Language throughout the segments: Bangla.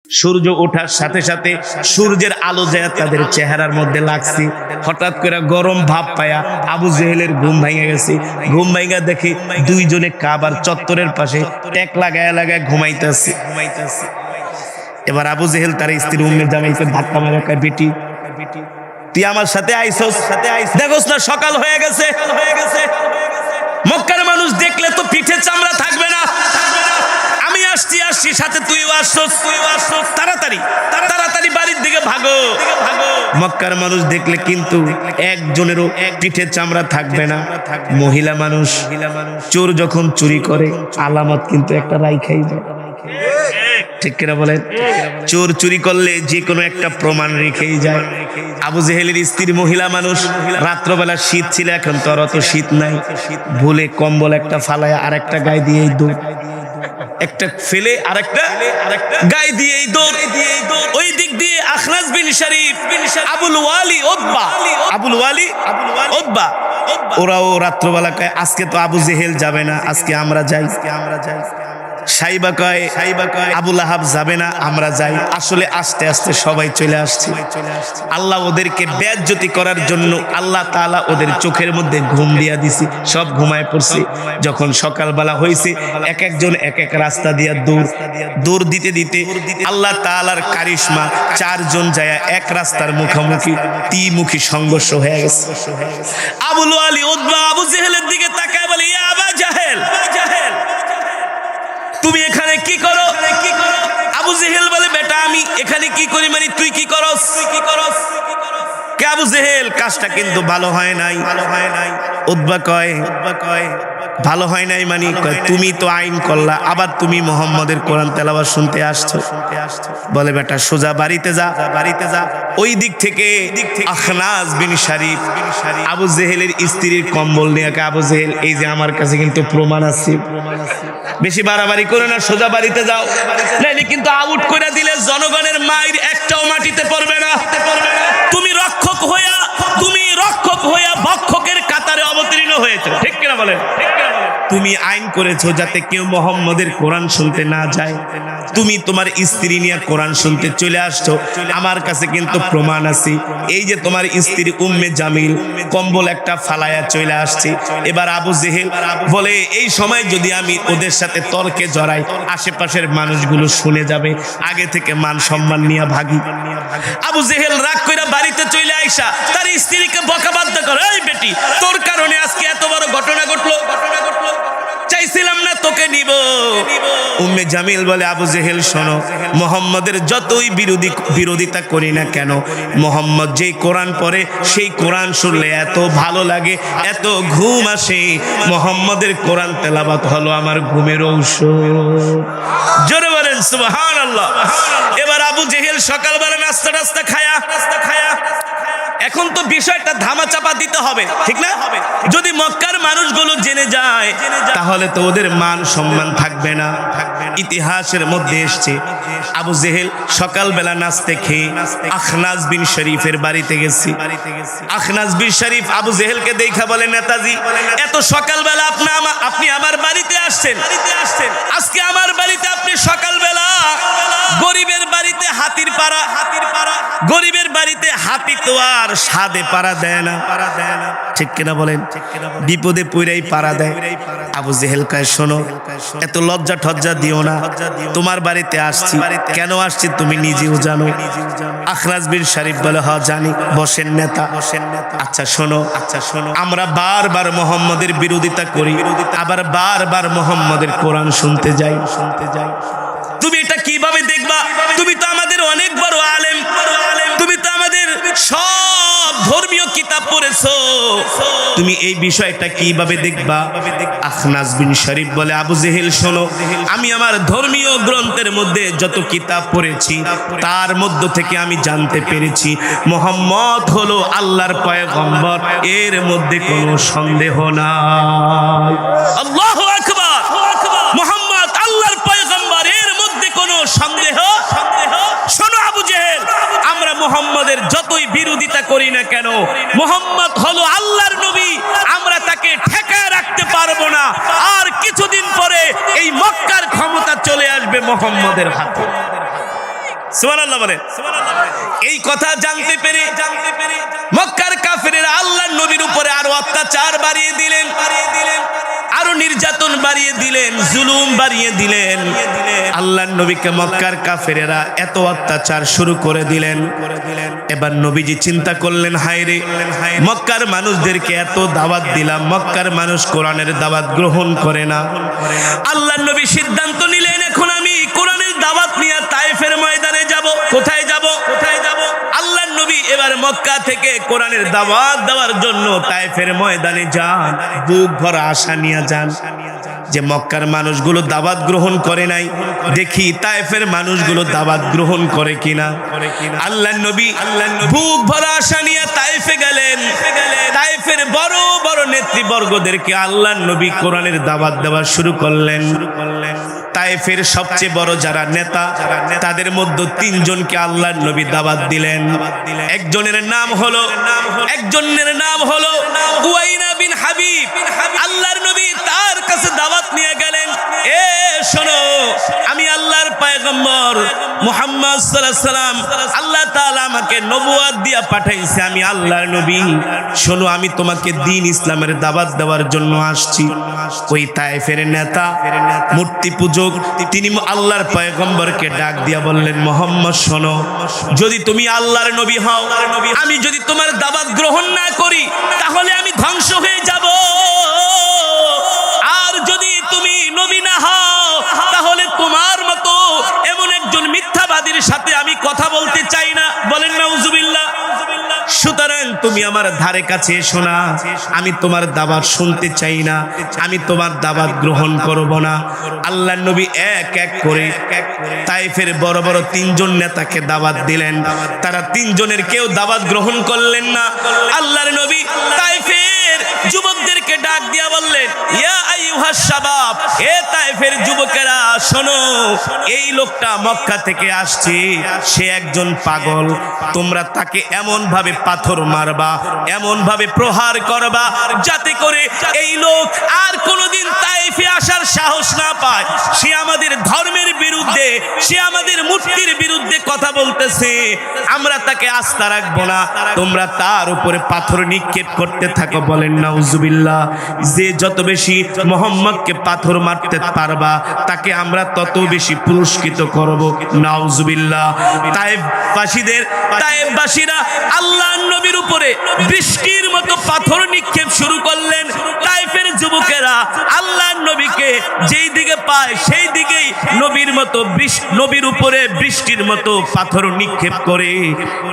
সূর্য ওঠার সাথে সাথে সূর্যের আলো যায় তাদের চেহারার মধ্যে লাগছে। হঠাৎ করে গরম ভাব পায়া আবু জেহেলের ঘুম ভেঙে গেছে। ঘুম ভেঙে দেখে দুইজনে কাবার চত্বরের পাশে টেক লাগায় লাগায় ঘুমাইতেছে। এবার আবু জেহেল তার স্ত্রী উম্মে জামাইকে ধাক্কা মারা কয়, বেটি তুই আমার সাথে আইসস, দেখোস না সকাল হয়ে গেছে। মক্কার মানুষ দেখলে তো পিঠে চামড়া থাকবে না। আমি আসছি সাথে তুইও আসছস, তাড়াতাড়ি বাড়ির দিকে ভাগো। মক্কার মানুষ দেখলে কিন্তু একজনেরও পিঠে চামড়া থাকবে না। মহিলা মানুষ, চোর যখন চুরি করে আলামত কিন্তু একটা রাইখাই যায়, ঠিক কিনা বলেন? চোর চুরি করলে যে কোনো একটা প্রমাণ রেখেই যায়। আবু জেহেলের স্ত্রী মহিলা মানুষ, রাত্রবেলা শীত ছিল, এখন তো আর অত শীত নাই, ভুলে কম্বল একটা ফালায় আর একটা গায়ে দিয়েই দৌড়, একটা ফেলে আরেকটা গায়ে দিয়েই দৌড়। ওই দিক দিয়ে আখনাস বিন শরীফ, আবুল ওয়ালি উতবা, ওরাও রাত্রবেলা কয় আজকে তো আবু জেহেল যাবে না, আজকে আমরা যাই। সাইবা কয় আবু লাহাব যাবে না, আমরা যাই। আসলে আস্তে আস্তে সবাই চলে আসছে। আল্লাহ ওদেরকে বেইজ্জতি করার জন্য আল্লাহ তাআলা ওদের চোখের মধ্যে ঘুম দিয়া দিছি, সব ঘুমায় পড়ছে। যখন সকালবেলা হয়েছে এক একজন এক এক রাস্তা দিয়া দৌড় দিতে দিতে আল্লাহ তাআলার কারিশমা চারজন যায় এক রাস্তার মুখোমুখি, ত্রিমুখী সংঘর্ষ হয়ে গেছে। আবুল ওয়ালি উতবা আবু জেহেলের দিকে তাকায় বলে, ইয়া আবা জাহেল, তুমি এখানে কি করো? আবু জেহেল বলে, বেটা আমি এখানে কি করি মানে তুই কি করস? কে আবু জেহেল, কাজটা কিন্তু ভালো হয় নাই। উতবা কয় ভালো হয় নাই মানে? তুমি তো আইন করলা, আবার তুমি মুহাম্মদের কোরআন তেলাওয়াত শুনতে আসছো। বলে, বেটা সোজা বাড়িতে যা। ওই দিক থেকে আখনাস বিন শরীফ আবু জেহেলের স্ত্রীর কম্বল নিয়ে, আবু জেহেল এই যে আমার কাছে কিন্তু প্রমাণ আছে, বেশি বাড়াবাড়ি করে না, সোজা বাড়িতে যাও, নাইলে কিন্তু আউট করে দিলে জনগণের মায়ের একটাও মাটিতে পড়বে না। তুমি রক্ষক হইয়া ভক্ষকের কাতারে অবতীর্ণ হয়েছে, ঠিক কিনা বলেন? তুমি আইন করেছো যাতে কেউ মুহাম্মদের কোরআন শুনতে না যায়। তুমি তোমার স্ত্রী নিয়ে কোরআন শুনতে চলে আসছো, আমার কাছে কিন্তু প্রমাণ আছে। এই যে তোমার স্ত্রী উম্মে জামিল কম্বল একটা ফালায়া চলে আসছে। এবার আবু জেহেল বলে, এই সময় যদি আমি ওদের সাথে তর্কে জড়াই, আশেপাশের মানুষগুলো শুনে যাবে, আগে থেকে মান সম্মান নিয়ে ভাগি। আবু জেহেল রাগ করে বাড়িতে চলে আইসা তার স্ত্রীকে বকাবাদ্য করে, এই বেটি তোর কারণে আজকে এত বড় ঘটনা ঘটলো, চাইছিলাম না তোকে নিব। উম্মে জামিল বলে, আবু জেহেল শোনো, মুহাম্মদের যতই বিরোধিতা করি না কেন, মুহাম্মদ যেই কোরআন পড়ে সেই কোরআন শুনলে এত ভালো লাগে, এত ঘুম আসে। মুহাম্মদের কোরআন তেলাওয়াত হলো আমার ঘুমের ঔষধ। জোরে বলেন সুবহানাল্লাহ। এবার আবু জেহেল সকালবেলা নাস্তা খায়া, এখন তো বিষয়টা ধামাচাপা দিতে হবে, ঠিক না? যদি মক্কার মানুষগুলো জেনে যায় তাহলে তো ওদের মান সম্মান থাকবে না। ইতিহাসের মধ্যে এসছে আবু জেহেল সকালবেলা নাস্তে খেয়ে আখনাস বিন শরীফের বাড়িতে গেছি। আখনাস বিন শরীফ আবু জেহেলকে দেখা বলে, নেতাজি এত সকালবেলা আপনি আমার বাড়িতে আসছেন, আজকে আমার বাড়িতে আপনি সকালবেলা গরিবের বাড়িতে হাতির পাড়া, গরিবের বাড়িতে হাতি তো আর সাদে পাড়া দেয় না, ঠিক কিনা বলেন? বিপদে পইরাই পাড়া দেয়। আবু জেহেল কয়, শোনো এত লজ্জা ঠজ্জা দিও না, তোমার বাড়িতে আসছি, কেন আসছি তুমি নিজেও জানো। আখনাস বিন শরীফ বলে, হ জানি, বসেন নেতা। আচ্ছা শোনো, আমরা বারবার মুহাম্মদের বিরোধিতা করি, আবার বারবার মুহাম্মদের কোরআন শুনতে যাই। তুমি এটা কিভাবে দেখবা? তুমি তো আমাদের অনেক বড় আলেম, তুমি তো আমাদের সব ধর্মীয় কিতাব পড়েছো, তুমি এই বিষয়টা কিভাবে দেখবা? আখনাস বিন শরীফ বলে, আবু জেহেল শোনো, আমি আমার ধর্মীয় গ্রন্থের মধ্যে যত কিতাব পড়েছি তার মধ্য থেকে আমি জানতে পেরেছি মুহাম্মদ হলো আল্লাহর পয়গম্বর, এর মধ্যে কোনো সন্দেহ নাই। আল্লাহু আকবার, মুহাম্মদ আল্লাহর পয়গম্বর, এর মধ্যে কোনো সন্দেহ। শোনো আবু জেহেল, আমরা মুহাম্মদের যতই বিরোধিতা করি না কেন, মুহাম্মদ হলো আল্লাহর নবী, আমরা তাকে ঠেকায় রাখতে পারবো না। আর কিছুদিন পরে এই মক্কার ক্ষমতা চলে আসবে মুহাম্মদের হাতে। সুবহানাল্লাহ বলেন। এই কথা জানতে পেরে মক্কার কাফেরেরা আল্লাহর নবীর উপরে আরো অত্যাচার বাড়িয়ে দিলেন, আরো নির্যাতন বাড়িয়ে দিলেন, জুলুম বাড়িয়ে দিলেন। আল্লাহর নবীকে মক্কার কাফেরেরা এত অত্যাচার শুরু করে দিলেন। এবার নবীজি চিন্তা করলেন, হায়রে মক্কার মানুষদেরকে এত দাওয়াত দিলাম, মক্কার মানুষ কোরআনের দাওয়াত গ্রহণ করে না। আল্লাহর নবী সিদ্ধান্ত নিলেন, এখন আমি কোরআনের দাওয়াত নিয়ে তায়েফের ময়দানে যাব। কোথায় যাব? আল্লাহর নবী এবার মক্কা থেকে কোরআনের দাওয়াত দেওয়ার জন্য তায়েফের ময়দানে যান। বুক ভরা আশা নিয়ে যান যে মক্কার মানুষগুলো দাওয়াত গ্রহণ করে নাই, দেখি তায়েফের মানুষগুলো দাওয়াত গ্রহণ করে কিনা। আল্লাহর নবী বুক ভরা আশা নিয়ে তায়েফে গেলেন। তায়েফের বড় বড় নেতৃবর্গদেরকে আল্লাহর নবী কোরআনের দাওয়াত দেওয়া শুরু করলেন। তায়েফের সবচেয়ে বড় যারা নেতা, তাদের মধ্যে তিনজনকে আল্লাহর নবী দাওয়াত দিলেন। একজনের নাম হলো উয়াইনা বিন হাবিব। আল্লাহর নবী তার কাছে দাওয়াত নিয়ে গেলেন, এ শোনো, আমি আল্লাহর পয়গম্বর মুহাম্মদ সাল্লাল্লাহু আলাইহি সাল্লাম, আল্লাহ তাআলা আমাকে নবুয়ত দিয়া পাঠাইছে, আমি আল্লাহর নবী। শোনো, আমি তোমাকে দ্বীন ইসলামের দাওয়াত দেওয়ার জন্য আসছি। ওই তায়েফের নেতা, মূর্তি পূজক, তিনি আল্লাহর পয়গম্বরকে ডাক দিয়া বললেন, মুহাম্মদ শোনো, যদি তুমি আল্লাহর নবী হও, আমি যদি তোমার দাওয়াত গ্রহণ না করি তাহলে আমি ধ্বংস হয়ে যাব। আর যদি তুমি নবী না হও তাহলে তোমার মতো এমন একজন মিথ্যাবাদীর সাথে আমি কথা বলতে চাই না। বলেন নাউজুবিল্লাহ। সুতরাং তুমি আমার ধারে কাছে এসো না, আমি তোমার দাওয়াত শুনতে চাই না, আমি তোমার দাওয়াত গ্রহণ করব না। আল্লাহর নবী এক এক করে তায়েফের বড় বড় তিনজন নেতাকে দাওয়াত দিলেন। তারা তিনজনের কেউ দাওয়াত গ্রহণ করলেন না। আল্লাহর নবী তায়েফের যুবকদেরকে ডাক দিয়া বললেন, ইয়া আইয়ুহাস শাবাব, এ তায়েফের যুবকেরা শোনো, এই লোকটা মক্কা থেকে আসছে, সে একজন পাগল। তোমরা তাকে এমন ভাবে পাথর মারবা, এমন ভাবে প্রহার করবা যাতে করে এই লোক আর কোনোদিন তায়েফে আসার সাহস না পায়। সে আমাদের ধর্মের বিরুদ্ধে, সে আমাদের মূর্তির বিরুদ্ধে কথা বলতেছে, আমরা তাকে আস্থা রাখবো না। তোমরা তার উপরে পাথর নিক্ষেপ করতে থাকো। বলেন নাউজুবিল্লাহ। যে যত বেশি মুহাম্মদকে পাথর মারতে পারবা তাকে আমরা তত বেশি পুরস্কৃত করব। নাউজুবিল্লাহ। তায়েফবাসীরা আল্লাহর নবীর উপরে বৃষ্টির মতো পাথর নিক্ষেপ শুরু করলেন। তায়েফের যুবকেরা আল্লাহর নবীকে যেই দিকে পায় সেই দিকেই নবীর উপরে বৃষ্টির মতো পাথর নিক্ষেপ করে।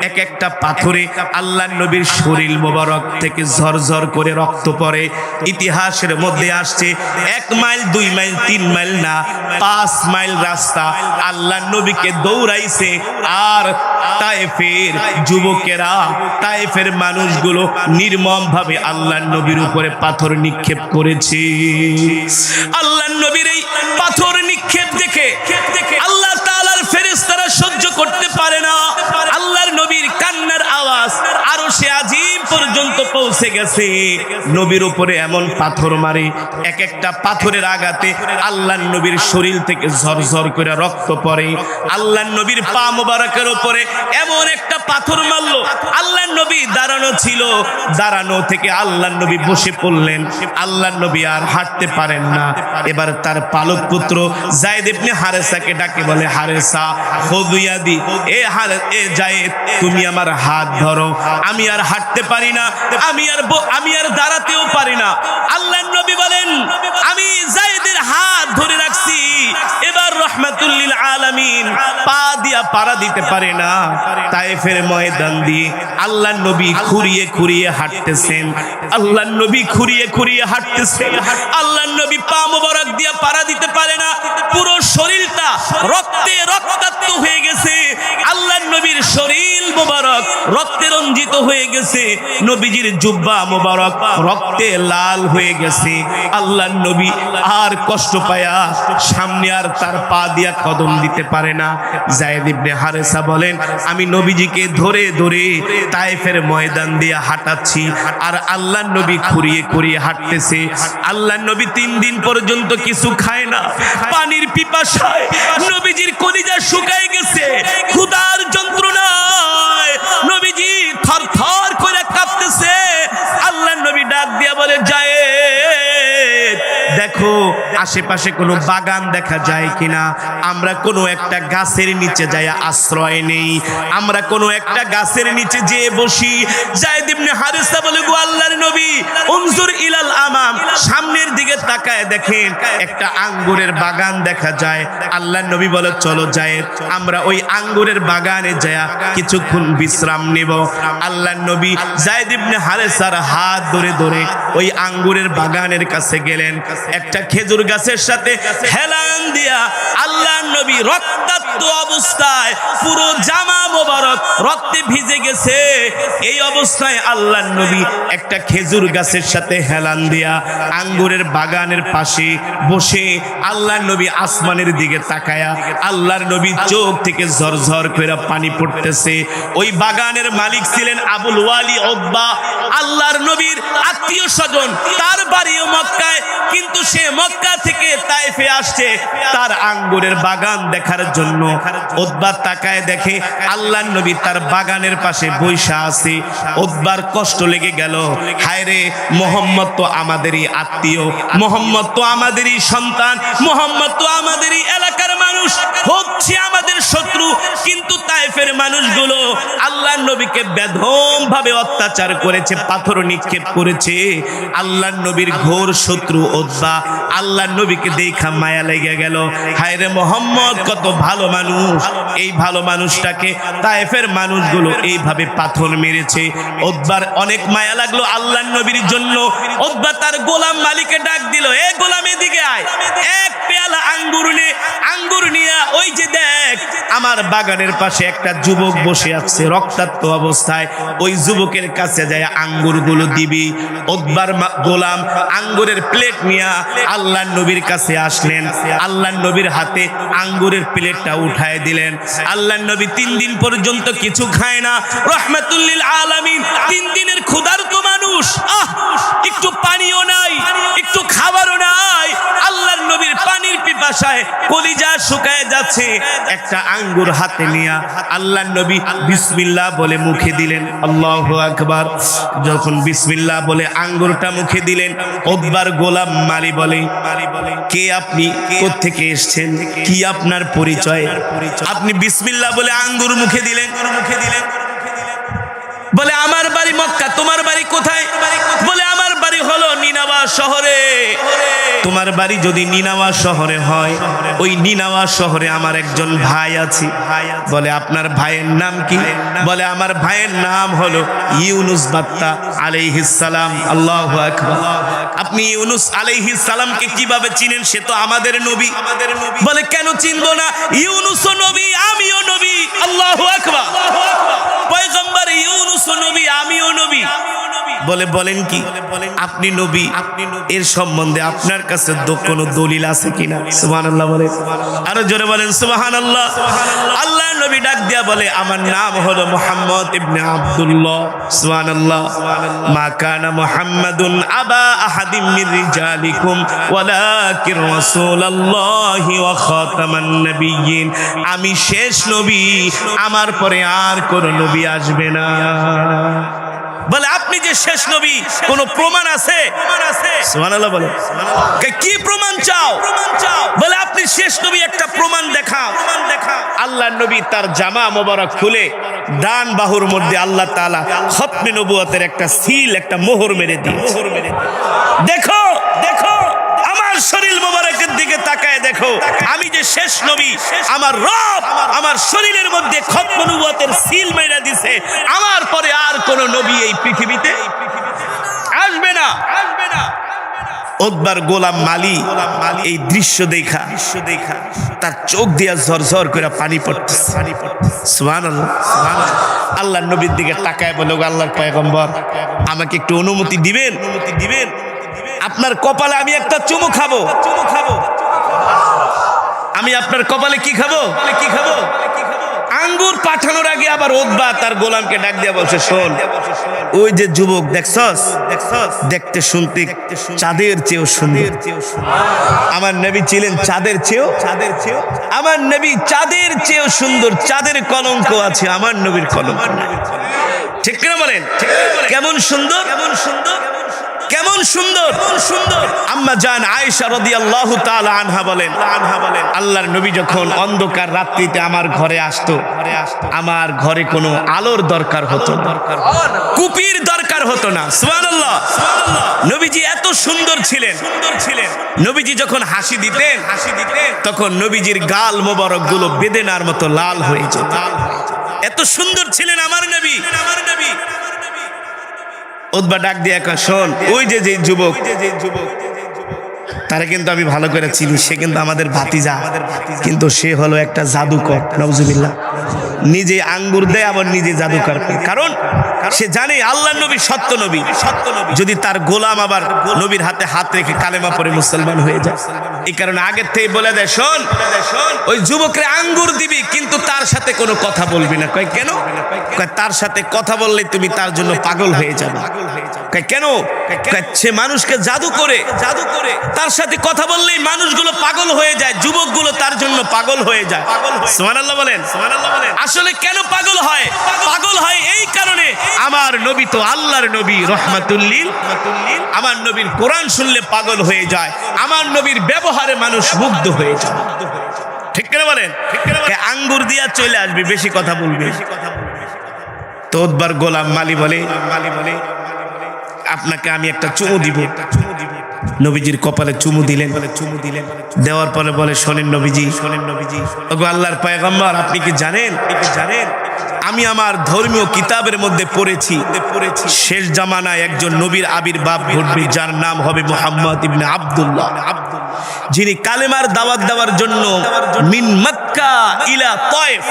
এক একটা পাথরে আল্লাহর নবীর শরীর মোবারক থেকে ঝরঝর করে রক্ত পড়ে। ইতিহাসের মধ্যে আসছে 1 মাইল 2 মাইল 3 মাইল না 5 মাইল রাস্তা আল্লাহর নবীকে দৌড়াইছে। আর তায়েফের যুবকেরা, তায়েফের মানুষগুলো নির্মম ভাবে আল্লাহর নবীর উপরে পাথর নিক্ষেপ করেছে। আল্লাহর নবীর এই পাথর নিক্ষেপ দেখে আল্লাহ তাআলার ফেরেশতারা সহ্য করতে পারে না। আল্লাহর নবীর কান্নার আওয়াজ আরশে আজিম পর্যন্ত পৌঁছে গেছে। নবীর উপরে এমন পাথর মারে, এক একটা পাথরের আঘাতে আল্লাহর নবীর শরীর থেকে ঝরঝর করে রক্ত পড়ে। আল্লাহর নবীর পা মোবারকের উপরে এমন একটা পাথর মারলো, আল্লাহর নবী দাঁড়ানো ছিল, দাঁড়ানো থেকে আল্লাহর নবী বসে পড়লেন। আল্লাহর নবী আর হাঁটতে পারেন না। এবার তার পালক পুত্র যায়েদ ইবনে হারেসাকে ডাকে বলে, হারেসা খুযুয়াদি, এ যায়েদ তুমি আমার হাত ধরো, আমি আর হাঁটতে পারি না, আমি আর দাঁড়াতেও পারি না। আল্লাহর নবী বলেন, আমি যায়েদের হাত ধরে রাখছি, এবার রাহমাতুল লিল আলামিন পা দিয়া পাড়া দিতে পারে না। তায়েফের ময়দান দিয়ে আল্লাহর নবী খুঁড়িয়ে খুঁড়িয়ে হাঁটতেছেন, আল্লাহর নবী খুঁড়িয়ে খুঁড়িয়ে হাঁটতেছেন। আল্লাহর নবী পা মোবারক দিয়া পাড়া দিতে পারে না, পুরো শরীরটা রক্তে রক্তাক্ত হয়ে গেছে। আল্লাহর নবীর শরীর মোবারক রক্তে রঞ্জিত হয়ে গেছে, নবীজির জুব্বা মোবারক রক্তে লাল হয়ে গেছে। আল্লাহর নবী আর কষ্ট পায়া সামনে আর তার পা দিয়া কদম দিতে পারে না। যায়েদ ইবনে হারেসা বলেন, আমি নবীজিকে ধরে ধরে তায়েফের ময়দান দিয়ে হাঁটাচ্ছি, আর আল্লাহর নবী খুঁড়িয়ে খুঁড়িয়ে হাঁটতেছে। আল্লাহর নবী 3 দিন পর্যন্ত কিছু খায় না, পানির পিপাসায় নবীজির কলিজা শুকায় গেছে, ক্ষুধা আশেপাশে কোনো বাগান দেখা যায় কিনা, আমরা কোনো একটা গাছের নিচে যাই আশ্রয় নেই, আমরা কোনো একটা গাছের নিচে যেয়ে বসি। যায়েদ ইবনে হারিসা বলে, গো আল্লাহর নবী, উনজুর ইলাল আমাম, সামনের দিকে তাকায় দেখেন একটা আঙ্গুরের বাগান দেখা যায়। আল্লাহর নবী বলে, চলো যায়েদ, আমরা ওই আঙ্গুরের বাগানে যায়া কিছুক্ষণ বিশ্রাম নেব। আল্লাহর নবী যায়েদ ইবনে হারিসার হাত ধরে ধরে ওই আঙ্গুরের বাগানের কাছে গেলেন। একটা খেজুর গাছের সাথে হেলান দিয়া আল্লাহর নবী রক্তাক্ত অবস্থায়, পুরো জামা মোবারক রক্তে ভিজে গেছে, এই অবস্থায় আল্লাহর নবী একটা খেজুর গাছের সাথে হেলান দিয়া আঙ্গুরের বাগানের পাশে বসে আল্লাহর নবী আসমানের দিকে তাকায়া, আল্লাহর নবী চোখ থেকে ঝরঝর করে পানি পড়তেছে। ওই বাগানের মালিক ছিলেন আবুল ওয়ালি উতবা, আল্লাহর নবীর আত্মীয় স্বজন, তার বাড়িও মক্কায়, কিন্তু সে মক্কা থেকে তায়েফে আসছে তার আঙ্গুরের বাগান দেখার জন্য। উতবা তাকায় দেখে আল্লাহর নবী তার বাগানের পাশে বৈশা আছে। উতবার কষ্ট লেগে গেল, হায় রে, মোহাম্মদ তো আমাদেরই আত্মীয়, মোহাম্মদ তো আমাদেরই সন্তান, মোহাম্মদ তো আমাদেরই এলাকার মানুষ, হচ্ছে আমাদের শত্রু, কিন্তু তায়েফের মানুষগুলো আল্লাহর নবীকে বেধম ভাবে অত্যাচার করেছে, পাথর নিক্ষেপ করেছে। আল্লাহর নবীর ঘোর শত্রু উতবা আল্লাহর নবীকে দেখা মায়া লেগে গেল, হায় রে, মোহাম্মদ কত ভালো মানুষ, এই ভালো মানুষটাকে তায়েফের মানুষগুলো এইভাবে পাথর মেরেছে। উতবার অনেক মায়া লাগলো আল্লাহর নবীর জন্য। উতবা তার গোলাম মালিককে ডাক দিল, এ গোলাম এদিকে আয়, এক পেয়ালা আঙ্গুর নিয়ে ওই যে দেখ আমার বাগানের পাশে একটা যুবক বসে আছে রক্তাক্ত অবস্থায়, ওই যুবকের কাছে যায় আঙ্গুরগুলো দিবি। উতবার গোলাম আঙ্গুরের প্লেট নিয়ে আল্লাহর নবীর কাছে আসলেন, আল্লাহর নবীর হাতে আঙ্গুরের প্লেটটা উঠায় দিলেন। আল্লাহর নবী 3 দিন পর্যন্ত কিছু খায় না, রহমাতুল লিল আলামিন, 3 দিনের ক্ষুধার্ত মানুষ, একটু পানিও নাই, একটু খাবারও নাই। আল্লাহর নবীর পানির পিপাসায় কলিজা শুকায় যাচ্ছে। একটা আঙ্গুর হাতে নিয়ে আল্লাহর নবী বিসমিল্লাহ বলে মুখে দিলেন, আল্লাহু আকবার। যখন বিসমিল্লাহ বলে আঙ্গুরটা মুখে দিলেন, উতবার গোলাম মালি বলে, কে আপনি, কোত্থেকে এসেছেন, কি আপনার পরিচয়? আপনি বিসমিল্লাহ বলে আঙ্গুর মুখে দিলেন। বলে, আমার বাড়ি মক্কা, তোমার বাড়ি কোথায়? বলে, আমার বাড়ি হলো নিনাওয়া শহরে। তোমার বাড়ি যদি নিনাওয়া শহরে হয়, ওই নিনাওয়া শহরে আমার একজন ভাই আছে। বলে, আপনার ভাইয়ের নাম কি? বলে, আমার ভাইয়ের নাম হলো ইউনুস বাত্তা আলাইহিস সালাম। আল্লাহু আকবার। আপনি ইউনুস আলাইহিস সালামকে কিভাবে চিনেন? সে তো আমাদের নবী। বলে, কেন চিনবো না? ইউনুসও নবী, আমিও নবী। আল্লাহু আকবার। পয়গম্বর ইউনুসও নবী, আমিও নবী। বলে, বলেন কি আপনি নবী? এর সম্বন্ধে আপনার কাছে কোনো দলিল আছে কিনা? সুবহানাল্লাহ বলে, আরো জোরে বলেন সুবহানাল্লাহ। আল্লাহ নবী ডাক দিয়া বলে, আমার নাম হলো মুহাম্মদ ইবনে আব্দুল্লাহ। সুবহানাল্লাহ। মা কানা মুহাম্মাদুন আবা আহাদিম মির রিজালিকুম ওয়ালাকিন রাসূলুল্লাহি ওয়া খাতামান নবিয়্যিন। আমি শেষ নবী, আমার পরে আর কোনো নবী আসবে না। বলে, আপনি যে শেষ নবী, কোন প্রমাণ আছে? সুবহানাল্লাহ বলে, কি প্রমাণ চাও? বলে, আপনি শেষ নবী, একটা প্রমাণ দেখাও। আল্লাহর নবী তার জামা মোবারক খুলে ডান বাহুর মধ্যে আল্লাহ তাআলা খতমে নবুয়তের একটা সিল, একটা মোহর মেরে দিয়ে, দেখো আমার শরীর মোবারকের দিকে তাকায় দেখো, আমি যে শেষ নবী, আমার রব আমার শরীরের মধ্যে খতমে নবুয়তের সিল মেরে দিয়েছে। আমার পরে আর কোন নবী এই পৃথিবীতে আসবে না। উতবার গোলাম মালি এই দৃশ্য দেখা তার চোখ দিয়া ঝরঝর করে পানি পড়তেছে। সুবহানাল্লাহ। আল্লাহর নবীর দিকে তাকায় বলে, আল্লাহর পয়গম্বর, আমাকে একটু অনুমতি দিবেন? আপনার কপালে আমি একটা চুমু খাবো। আমি আপনার কপালে কি খাবো? আঙ্গুর পাঠানোর আগে আবার উতবা তার গোলামকে ডাক দিয়া বলছে, শোন, ওই যে যুবক দেখছস, দেখতে শুনতে চাঁদের চেয়েও সুন্দর। আমার নবী ছিলেন চাঁদের চেয়েও, আমার নবী চাঁদের চেয়েও সুন্দর। চাঁদের কলঙ্ক আছে, আমার নবীর কলঙ্ক নাই। ঠিক কিনা বলেন? কেমন সুন্দর। কেমন সুন্দর আম্মা জান আয়েশা রাদিয়াল্লাহু তাআলা আনহা বলেন আল্লাহর নবী যখন অন্ধকার রাত্রিতে আমার ঘরে আসতো আমার ঘরে কোনো আলোর দরকার হতো না, কুপির দরকার হতো না। সুবহানাল্লাহ। নবীজি এত সুন্দর ছিলেন। নবীজি যখন হাসি দিতেন তখন নবীজির গাল মোবারক গুলো বেদেনার মতো লাল হয়ে যেত। এত সুন্দর ছিলেন আমার নবী। উতবা ডাক দিয়ে কয়, শোন, ওই যে যুবক, তারা কিন্তু আমি ভালো করে চিনি, সে কিন্তু আমাদের ভাতিজা, কিন্তু সে হলো একটা জাদুকর। নাউজুবিল্লাহ। নিজে আঙ্গুর দেয় আবার নিজে জাদুকর, কারণ সে জানে আল্লাহর নবী সত্য নবী। যদি তার গোলাম আবার নবীর হাতে হাত রেখে কালেমা পড়ে মুসলমান হয়ে যায়, এই কারণে আগের থেকে বলে দেয়, শোন, ওই যুবকরে আঙ্গুর দিবি কিন্তু তার সাথে কোনো কথা বলবি না। কয় কেন? কয় তার সাথে কথা বললে তুমি তার জন্য পাগল হয়ে যাবে। কয় কেন? সে মানুষকে জাদু করে তার সাথে কথা বললেই মানুষগুলো পাগল হয়ে যায়, যুবকগুলো তার জন্য পাগল হয়ে যায়। সুবহানাল্লাহ বলেন। আসলে কেন পাগল হয়? পাগল হয় এই কারণে, আমার নবী তো আল্লাহর নবী, রহমাতুল লিল। আমার নবীর কোরআন শুনলে পাগল হয়ে যায়, আমার নবীর ব্যবহারে মানুষ মুগ্ধ হয়ে যায়। ঠিক করে বলেন। আঙ্গুর দিয়া চলে আসবে, বেশি কথা বলবে। তো উতবার গোলাম মালি বলে, আপনাকে আমি একটা চুমু দিব। নবীজির কপালে চুমু দিলেন। দেওয়ার পরে বলে, শোনেন নবীজি, ওগো আল্লাহর পয়গম্বর, আপনি কি জানেন আমি আমার ধর্মীয় কিতাবের মধ্যে পড়েছি শেষ জামানায় একজন নবীর আবির্ভাব ঘটবে, যার নাম হবে মুহাম্মদ ইবনে আব্দুল্লাহ, যিনি কালেমার দাওয়াত দেওয়ার জন্য মিন মক্কা ইলা তায়েফ,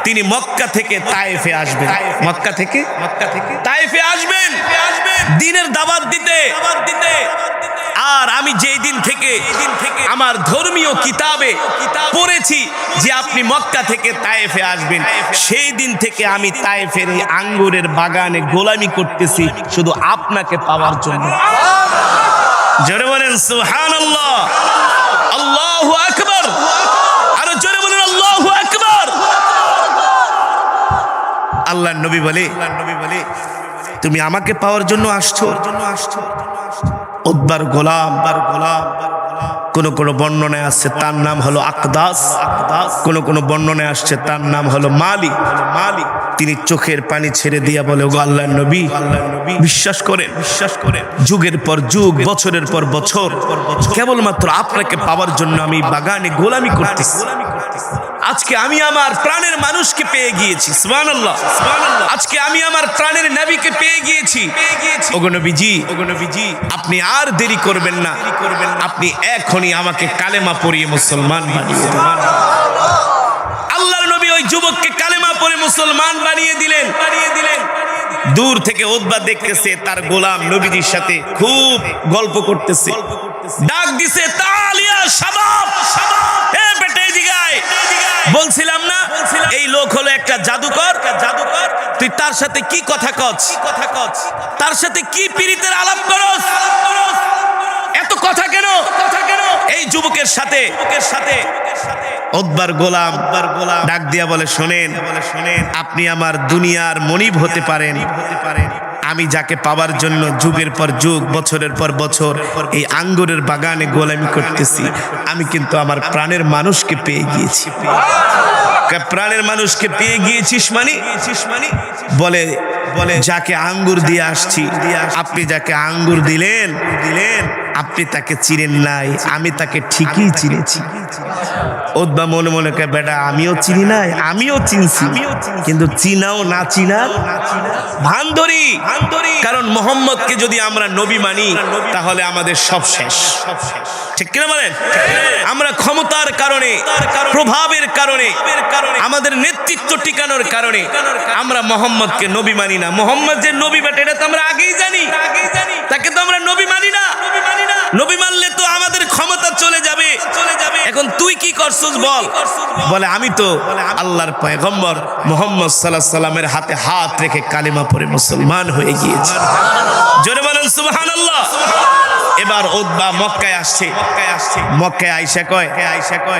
তিনি মক্কা থেকে তায়েফে আসবেন। মক্কা থেকে তায়েফে আসবেন দ্বীনের দাওয়াত দিতে। আর আমি যেই দিন থেকে আমার ধর্মীয় কিতাবে পড়েছি যে আপনি মক্কা থেকে তায়েফে আসবেন, সেই দিন থেকে আমি তায়েফের এই আঙ্গুরের বাগানে গোলামি করতেছি শুধু আপনাকে পাওয়ার জন্য। জোরে বলেন সুবহানাল্লাহ, আল্লাহু আকবার। আরো জোরে বলেন আল্লাহু আকবার। আল্লাহর নবী বলে, তুমি আমাকে পাওয়ার জন্য আসছো। উতবার গোলাম কোন বর্ণনায় আসছে তার নাম হলো আকদাস, কোন বর্ণনায় আসছে তার নাম হলো মালিক। তিনি চোখের পানি ছেড়ে দিয়া বলে, ওগো আল্লাহর নবী, বিশ্বাস করেন যুগের পর যুগ, বছরের পর বছর কেবলমাত্র আপনাকে পাওয়ার জন্য আমি বাগানে গোলামি করতেছি। আজকে আমি আমার প্রাণের মানুষকে পেয়ে গিয়েছি। সুবহানাল্লাহ। আজকে আমি আমার প্রাণের নবীকে পেয়ে গিয়েছি। ওগো নবীজি, আপনি আর দেরি করবেন না, আপনি এখনই আমাকে কালেমা পড়িয়ে মুসলমান বানিয়ে দিন। আল্লাহর নবী ওই যুবককে কালেমা পড়ে মুসলমান বানিয়ে দিলেন। দূর থেকে উতবা দেখতেছে তার গোলাম নবীজির সাথে খুব গল্প করতেছে। ডাক দিছে, তালিয়া শাবাব, হে বেটে জিগায়, বলছিলাম না এই লোক হলো একটা জাদুকর। তুই তার সাথে কি কথা কস? তার সাথে কি পীড়িতের আলাপ করস? এত কথা কেন এই যুবকের সাথে? উতবার গোলাম ডাক দিয়া বলে, শোনেন, আপনি আমার দুনিয়ার মনিব হতে পারেন, আমি যাকে পাওয়ার জন্য যুগের পর যুগ, বছরের পর বছর এই আঙ্গুরের বাগানে গোলামি করতেছি, আমি কিন্তু আমার প্রাণের মানুষকে পেয়ে গিয়েছি। প্রাণের মানুষকে পেয়ে গিয়েছিস মানে বলে যাকে আঙ্গুর দিয়ে আসছি, আপনি যাকে আঙ্গুর দিলেন আপনি তাকে চিনেন নাই, আমি তাকে ঠিকই চিনেছি। উতবা মনে মনে কে, বেটা আমিও চিনি নাই, আমিও চিনছি, কিন্তু চিনাও না চিনার ভান ধরি। কারণ মোহাম্মদকে যদি আমরা নবী মানি তাহলে আমাদের সব শেষ। ঠিক কিনা বলেন? আমরা ক্ষমতার কারণে, প্রভাবের কারণে, আমাদের নেতৃত্ব টিকানোর কারণে আমরা মোহাম্মদকে নবী মানি না। মোহাম্মদ যে নবী বেটা এটা তো আমরা আগেই জানি, তাকে তো আমরা নবী মানি না। নবী মানলে তো আমাদের ক্ষমতা চলে যাবে। এখন তুই কি করছিস বল? বলে আমি তো আল্লাহর পয়গম্বর মুহাম্মদ সাল্লাল্লাহু আলাইহি সাল্লামের হাতে হাত রেখে কালিমা পড়ে মুসলমান হয়ে গিয়েছি। জোরে বলেন সুবহানাল্লাহ। এবার উতবা মক্কায় আসছে, মক্কায় আইসা কয়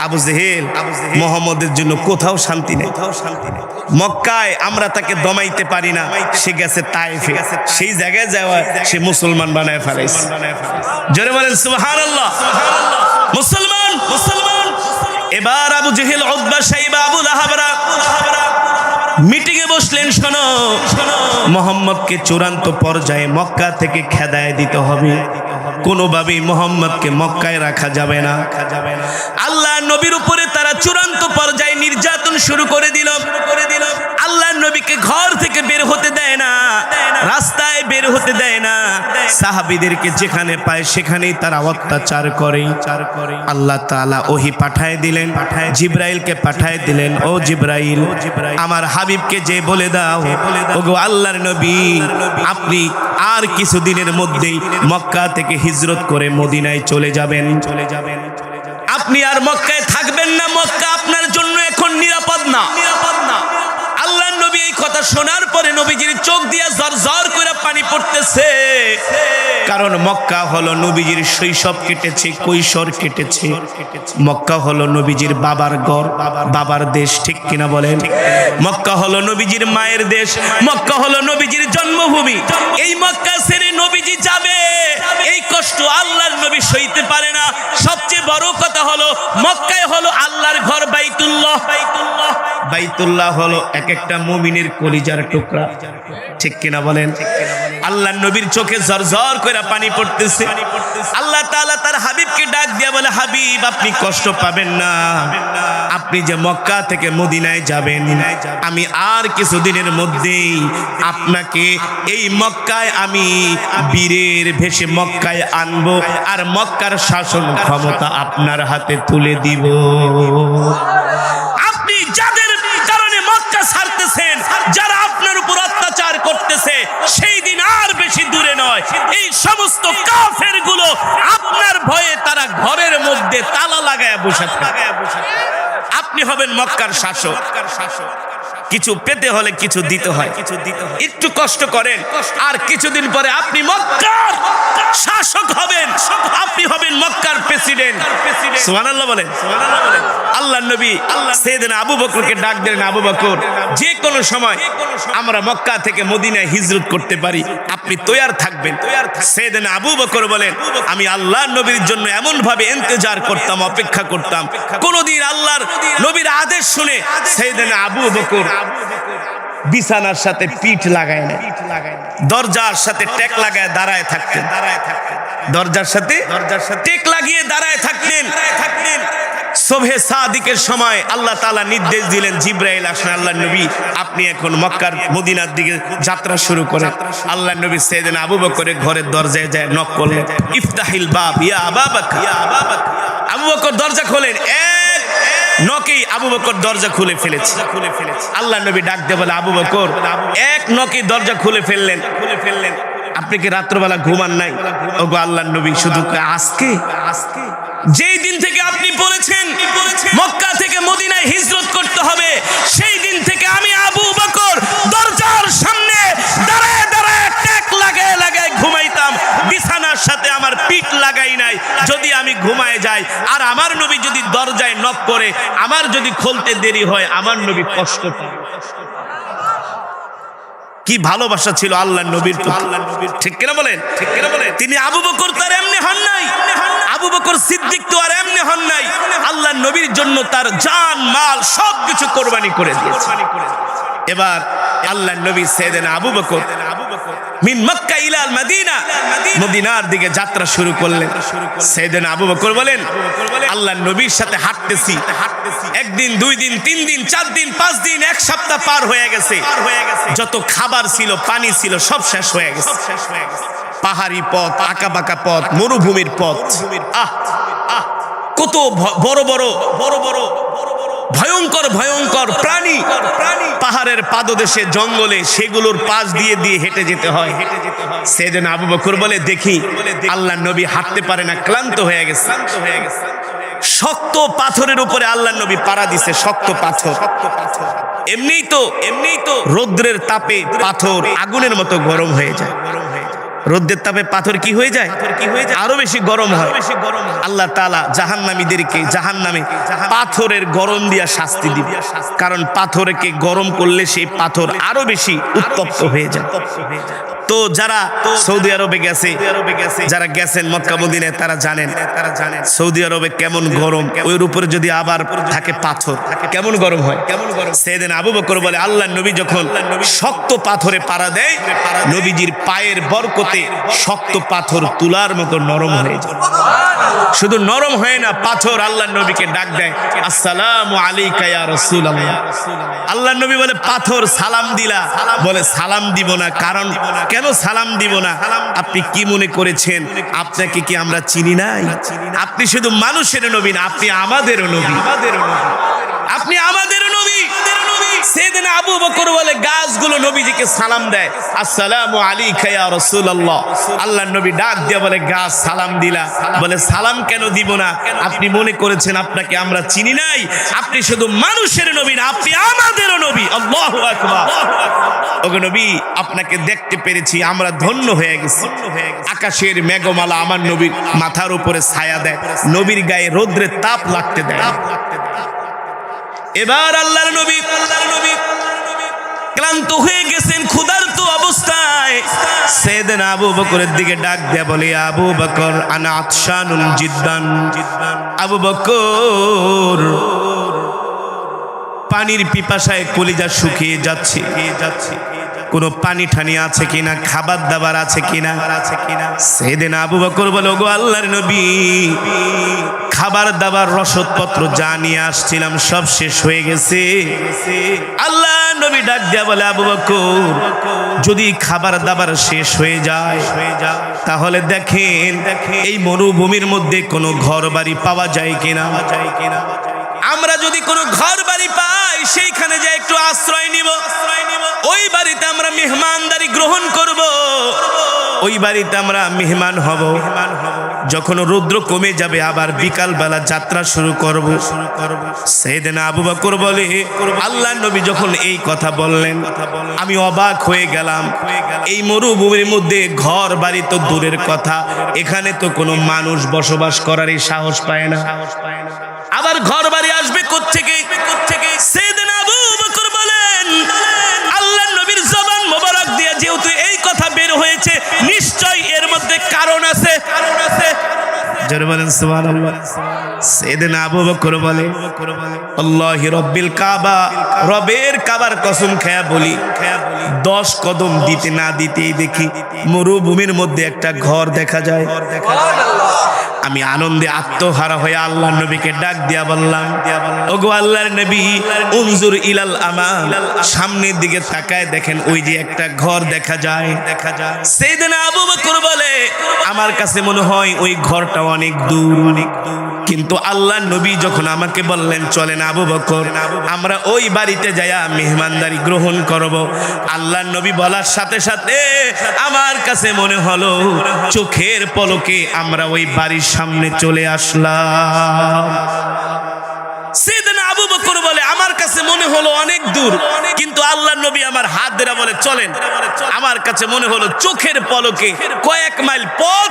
আবু জেহেল মুহাম্মদের জন্য কোথাও শান্তি নেই, মক্কায় আমরা তাকে দমাইতে পারি না, সে গেছে তায়েফে, সেই জায়গায় যাওয়া সে মুসলমান বানায় ফেলাইছে। জোরে বলেন সুবহানাল্লাহ। মুসলমান মুসলমান। এবার আবু জেহেল, উতবা, সাইবা, আবু লাহাবরা মিটিং এ বসলেন। শোনো, মুহাম্মদকে চূড়ান্ত পর্যায়ে মক্কা থেকে খেদায় দিতে হবে, কোনোভাবেই মুহাম্মদকে মক্কায় রাখা যাবে না। আল্লাহ নবীর উপরে তারা চূড়ান্ত পর্যায়ে নির্যাতন শুরু করে দিল। আল্লাহ নবীকে ঘর থেকে বের হতে দেয় না, রাস্তায় বের হতে দেয় না, সাহাবীদেরকে যেখানে পায় সেখানেই তারা অত্যাচার করে। আল্লাহ তাআলা ওহী পাঠায় দিলেন, জিবরাইলকে পাঠায় দিলেন, ও জিবরাইল আমার হাবিবকে যে বলে দাও, ওগো আল্লাহর নবী আপনি আর কিছুদিনের মধ্যেই মক্কা থেকে হিজরত করে মদিনায় চলে যাবেন, আপনি আর মক্কায় থাকবেন না, মক্কা আপনার জন্য এখন নিরাপদ না। আল্লাহর নবী এই কথা শোনার পরে নবীজির চোখ দিয়ে ঝরঝর করে পানি পড়তেছে, কারণ মক্কা হলো নবীজির শৈশব কেটেছে, কৈশোর কেটেছে। মক্কা হলো নবীজির বাবার ঘর, বাবার দেশ, ঠিক কিনা বলেন? মক্কা হলো নবীজির মায়ের দেশ, মক্কা হলো নবীজির জন্মভূমি। এই মক্কা ছেড়ে নবীজি যাবে, এই কষ্ট আল্লাহর নবী সইতে পারে না। সবচেয়ে বড় কথা হলো মক্কায় হলো আল্লাহর ঘর, বাইতুল্লাহ। বাইতুল্লাহ হলো এক একটা মুমিনের কলিজার টুকরা, ঠিক কিনা বলেন? আল্লাহর নবীর চোখে ঝরঝর করে পানি পড়তেছে। আল্লাহ তাআলা তার হাবিবকে ডাক দিয়ে বলে, হাবিব আপনি কষ্ট পাবেন না, আপনি যে মক্কা থেকে মদিনায় যাবেন, আমি আর কিছুদিনের মধ্যেই আপনাকে এই মক্কায় আমি বীরের ভেষে মক্কায় আনবো, আর মক্কার শাসন ক্ষমতা আপনার হাতে তুলে দিব। আপনি যাদের কারণে মক্কা ছাড়তেছেন, যারা আপনার উপর অত্যাচার করতেছে, সেই দিন আর বেশি দূরে নয়, এই সমস্ত কাফের গুলো আপনার ভয়ে তারা ঘরের মধ্যে তালা লাগায় বসে থাকবে। আপনি হবেন মক্কার শাসক। কিছু পেতে হলে কিছু দিতে হয়, একটু কষ্ট করেন, আর কিছুদিন পরে আপনি মক্কার শাসক হবেন, আপনি হবেন মক্কার প্রেসিডেন্ট। সুবহানাল্লাহ বলেন। আল্লাহর নবী সাইয়েদনা আবু বকরকে ডাক দিলেন, আবু বকর যে কোনো সময় আমরা মক্কা থেকে মদিনায় হিজরত করতে পারি, আপনি তৈয়ার থাকবেন? সাইয়েদনা আবু বকর বলেন, আমি আল্লাহর নবীর জন্য এমন ভাবে ইন্তজার করতাম, অপেক্ষা করতাম, কোনদিন আল্লাহর নবীর আদেশ শুনে সাইয়েদনা আবু বকর বিছানার সাথে পিঠ লাগায় না, দরজার সাথে টেক লাগায় দাঁড়ায় থাকতেন, দরজার সাথে টেক লাগিয়ে দাঁড়ায় থাকতেন। সুবহে সাদিকের সময় আল্লাহ তাআলা নির্দেশ দিলেন, জিবরাইল আসেন, আল্লাহর নবী আপনি এখন মক্কার মদিনার দিকে যাত্রা শুরু করেন। আল্লাহর নবী সাইয়েদনা আবু বকরের ঘরের দরজায় যায় নক করলেন, ইফতাহিল বাব ইয়া আবা বকর। আবু বকর দরজা খোলেন, এক নকেই আবু বকর দরজা খুলে ফেলেছে। আল্লাহর নবী ডাক দিয়ে বলে, আবু বকর এক নকেই দরজা খুলে ফেললেন। আপনি কি রাত্রবেলা ঘুমান নাই? ওগো আল্লাহর নবী শুধু আজকে, যেই দিন থেকে আপনি বলেছেন মক্কা থেকে মদিনায় হিজরত করতে হবে, সেই দিন থেকে আমি আবু বকর দরজার সামনে দাঁড়ায় দাঁড়ায় টেক লাগায় লাগায় ঘুমাইতাম, বিছানার সাথে আমার পিঠ লাগাই নাই। যদি আমি ঘুমায় যাই আর আমার নবী যদি দরজায় নক করে, আমার যদি খুলতে দেরি হয়, আমার নবী কষ্ট পায়। কি ভালোবাসা ছিল আল্লাহর নবীর প্রতি, ঠিক কিনা বলেন? তিনি আবু বকর তার এমনি হন নাই, আবু বকর সিদ্দিক তো আর এমনি হন নাই, আল্লাহর নবীর জন্য তার জান মাল সবকিছু কোরবানি করে দিয়েছে। এবার আল্লাহর নবী সাইয়েদনা আবু বকর মিন মক্কা ইলাল মদিনা, মদিনার দিকে যাত্রা শুরু করলেন। সাইয়েদনা আবু বকর বলেন, আল্লাহর নবীর সাথে হাঁটতেছি, একদিন, দুই দিন, তিন দিন, চার দিন, পাঁচ দিন, এক সপ্তাহ পার হয়ে গেছে। যত খাবার ছিল, পানি ছিল, সব শেষ হয়ে গেছে। পাহাড়ি পথ, আঁকা বাঁকা পথ, মরুভূমির পথ, কত বড় বড় ভয়ঙ্কর ভয়ঙ্কর প্রাণী, পাহাড়ের পাদদেশে, জঙ্গলে, সেগুলোর পাশ দিয়ে দিয়ে হেঁটে যেতে হয়। সাইয়েদনা আবু বকর বলে, দেখি আল্লাহর নবী হাঁটতে পারে না, ক্লান্ত হয়ে গেছে। শক্ত পাথরের উপরে আল্লাহর নবী পাড়া দিছে, শক্ত পাথর। এমনিই তো রৌদ্রের তাপে পাথর আগুনের মতো গরম হয়ে যায়। রোদ্রের তাপে পাথর কি হয়ে যায়? আরো বেশি গরম হয়। আল্লাহ তাআলা জাহান্নামীদেরকে জাহান্নামে পাথরের গরম দিয়া শাস্তি দিবে, কারণ পাথরকে গরম করলে সেই পাথর আরো বেশি উত্তপ্ত হয়ে যায়। তো যারা সৌদি আরবে গেছে, যারা গেছেন মক্কা মদিনায়, তারা জানেন সৌদি আরবে কেমন গরম। ওর উপরে যদি আবার থাকে পাথর, কেমন গরম হয়। সেদিন আবু বকর বলে, আল্লাহ নবী যখন শক্ত পাথরে পাড়া দেয়, নবীজির পায়ের বরকতে শক্ত পাথর তুলার মতো নরম হয়ে যায়। শুধু নরম হয় না, পাথর আল্লাহ নবীকে ডাক দেয়, আসসালামু আলাইকা ইয়া রাসূলুল্লাহ। আল্লাহ নবী বলে, পাথর সালাম দিলা? বলে, সালাম দিব না। কারণ কেন সালাম দিব না? আপনি কি মনে করেছেন আপনাকে কি আমরা চিনি নাই? আপনি শুধু মানুষের নবী না, আপনি আমাদেরও নবী, আপনি আমাদেরও নবী। সেদিন আবু বকর বলে, গাছগুলো নবীজিকে সালাম দেয়, আসসালামু আলাইকা ইয়া রাসূলুল্লাহ। আল্লাহর নবী ডাক দিয়ে বলে, গাছ সালাম দিলা? বলে, সালাম কেন দিব না? আপনি মনে করেছেন আপনাকে আমরা চিনি নাই? আপনি শুধু মানুষের নবী না, আপনি আমাদেরও নবী। আল্লাহু আকবার। ওগো নবী, আপনাকে দেখতে পেরেছি, আমরা ধন্য হয়ে গেছি। আকাশের মেঘমালা আমার নবীর মাথার উপরে ছায়া দেয়, নবীর গায়ে রৌদ্রের তাপ লাগতে দেয়। এবার আল্লাহর নবী ক্লান্ত হয়ে গেছেন, ক্ষুধার্ত অবস্থায়। সেদিন আবু বকরের দিকে ডাক দেয়া বলে, আবু বকর আনা আতশানুন জিদ্দান। আবু বকর, পানির পিপাসায় কলিজা শুকিয়ে যাচ্ছে, কোনো পানি ঠানি আছে কিনা, খাবার দাবার আছে কিনা। সেদিন আবু বকর বলে, ওগো আল্লাহর নবী, খাবার দাবার রসদপত্র যা নিয়ে আসছিলাম সব শেষ হয়ে গেছে। আল্লাহ নবী ডাক দেয়া বলে, আবু বকর, যদি খাবার দাবার শেষ হয়ে যায় তাহলে দেখেন এই মরুভূমির মধ্যে কোনো ঘর বাড়ি পাওয়া যায় কিনা। আমরা যদি কোনো ঘর বাড়ি পাই, সেইখানে যে একটু আশ্রয় নিব, ওই বাড়িতে আমরা মেহমানদারি গ্রহণ করব, ওই বাড়িতে আমরা মেহমান হব। যখন রৌদ্র কমে যাবে, আবার বিকাল বেলা যাত্রা শুরু করব। সেদিন আবু বকর বলে, আল্লাহর নবী যখন এই কথা বললেন, আমি অবাক হয়ে গেলাম। এই মরুভূমির মধ্যে ঘর বাড়ি তো দূরের কথা, এখানে তো কোনো মানুষ বসবাস করারই সাহস পায় না, আবার ঘর বাড়ি আসবে কোত্থেকে? সেদিন আবু বকর বলেন, আল্লাহর নবীর জবান মোবারক দিয়ে যেহেতু এই কথা বের হয়েছে, নিশ্চয় এর মধ্যে কারণ আছে। জোরে বলেন সুবহানাল্লাহ। সেদিন আবু বকর বলে, আল্লাহি রাব্বিল কাবা, রবের কাবার কসম খেয়া বলি, 10 কদম দিতে না দিতেই দেখি মরুভূমির মধ্যে একটা ঘর দেখা যায়। আমি আনন্দে আত্মহারা হয়ে আল্লাহর নবীকে ডাক দিয়া বললাম, ওগো আল্লাহর নবী, উনজুর ইলাল আমাম, সামনের দিকে তাকায় দেখেন ওই যে একটা ঘর দেখা যায়। সেদিন আবু বকর বলে, আমার কাছে মনে হয় ওই ঘরটা অনেক দূর। কিন্তু আল্লাহর নবী যখন আমাকে বললেন, চলেন আবু বকর, আমরা ওই বাড়িতে যাইয়া মেহমানদারি গ্রহণ করব, আল্লাহর নবী বলার সাথে সাথে আমার কাছে মনে হলো চোখের পলকে আমরা ওই বাড়ির সামনে চলে আসলাম। সেদিন আবু বকর বলে, আমার কাছে মনে হলো অনেক দূর, কিন্তু আল্লাহর নবী আমার হাত ধরে বলে, চলেন। আমার কাছে মনে হলো চোখের পলকে কয়েক মাইল পথ,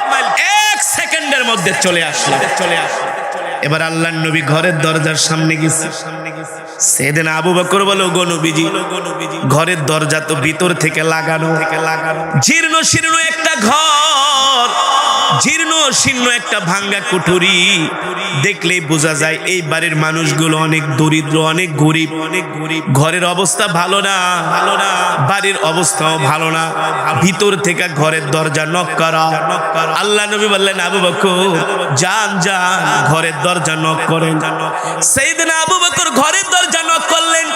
1 সেকেন্ডের মধ্যে চলে আসলাম। এবার আল্লাহর নবী ঘরের দরজার সামনে গেছে। সেদিন আবু বকর বলে, ওগো নবীজি, ঘরের দরজা তো ভিতর থেকে লাগানো, জীর্ণ শীর্ণ একটা ঘর, জীর্ণ শীর্ণ একটা ভাঙ্গা কুঠুরি, দেখলেই বোঝা যায় এই বাড়ির মানুষগুলো অনেক দরিদ্র, অনেক গরিব। ঘরের অবস্থা ভালো না, বাড়ির অবস্থাও ভালো না। ভিতর থেকে ঘরের দরজা নক করা। আল্লাহ নবী বললেন, আবু বকর যান, ঘরের দরজা নক করেন। সেইদিন আবু বকর ঘরের দরজা নক করলেন।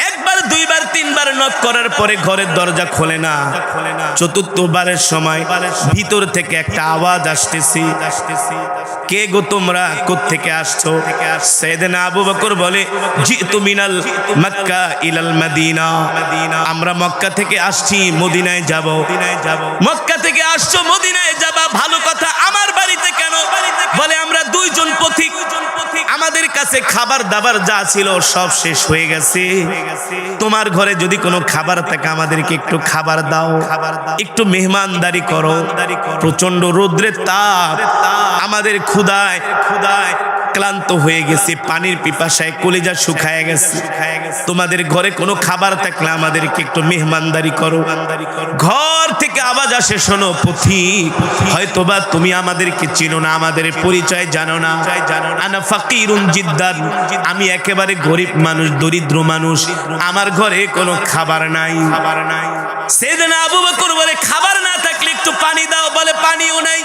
একবার, দুইবার, তিনবার নক করার পরে ঘরের দরজা খোলে না। চতুর্থবারের সময় ভিতর থেকে একটা আওয়াজ আসতেছে, কে গো তোমরা, কোত্থেকে আসছো? সেদিন আবু বকর বলে, জিতু মিনাল মক্কা ইলাল মদিনা, আমরা মক্কা থেকে আসছি, মদিনায় যাব। মক্কা থেকে আসছো, মদিনায় যাবা, ভালো কথা, আমার বাড়িতে কেন? বলে, আমরা দুইজন পথিক, আমাদের কাছে খাবার দাবার যা ছিল সব শেষ হয়ে গেছে। তোমার ঘরে যদি কোনো খাবার থাকে আমাদেরকে একটু খাবার দাও, একটু মেহমানদারি করো। প্রচন্ড রৌদ্রের তাপ, আমাদের ক্ষুধায় ক্লান্ত হয়ে গেছে, পানির পিপাসায় কলিজা শুকায় গেছে। তোমাদের ঘরে কোনো খাবার থাকলে আমাদেরকে একটু মেহমানদারি করো। ঘর থেকে আওয়াজ আসে, শোনো পথিক, হয়তোবা তুমি আমাদেরকে চিনো না, আমাদের পরিচয় জানো না। আনা ফাকিরুন জিদ্দান, আমি একেবারে গরিব মানুষ, দরিদ্র মানুষ, আমার ঘরে কোনো খাবার নাই। সেদিন আবু বকর বলে, খাবার না থাকলে একটু পানি দাও। বলে পানিও নাই।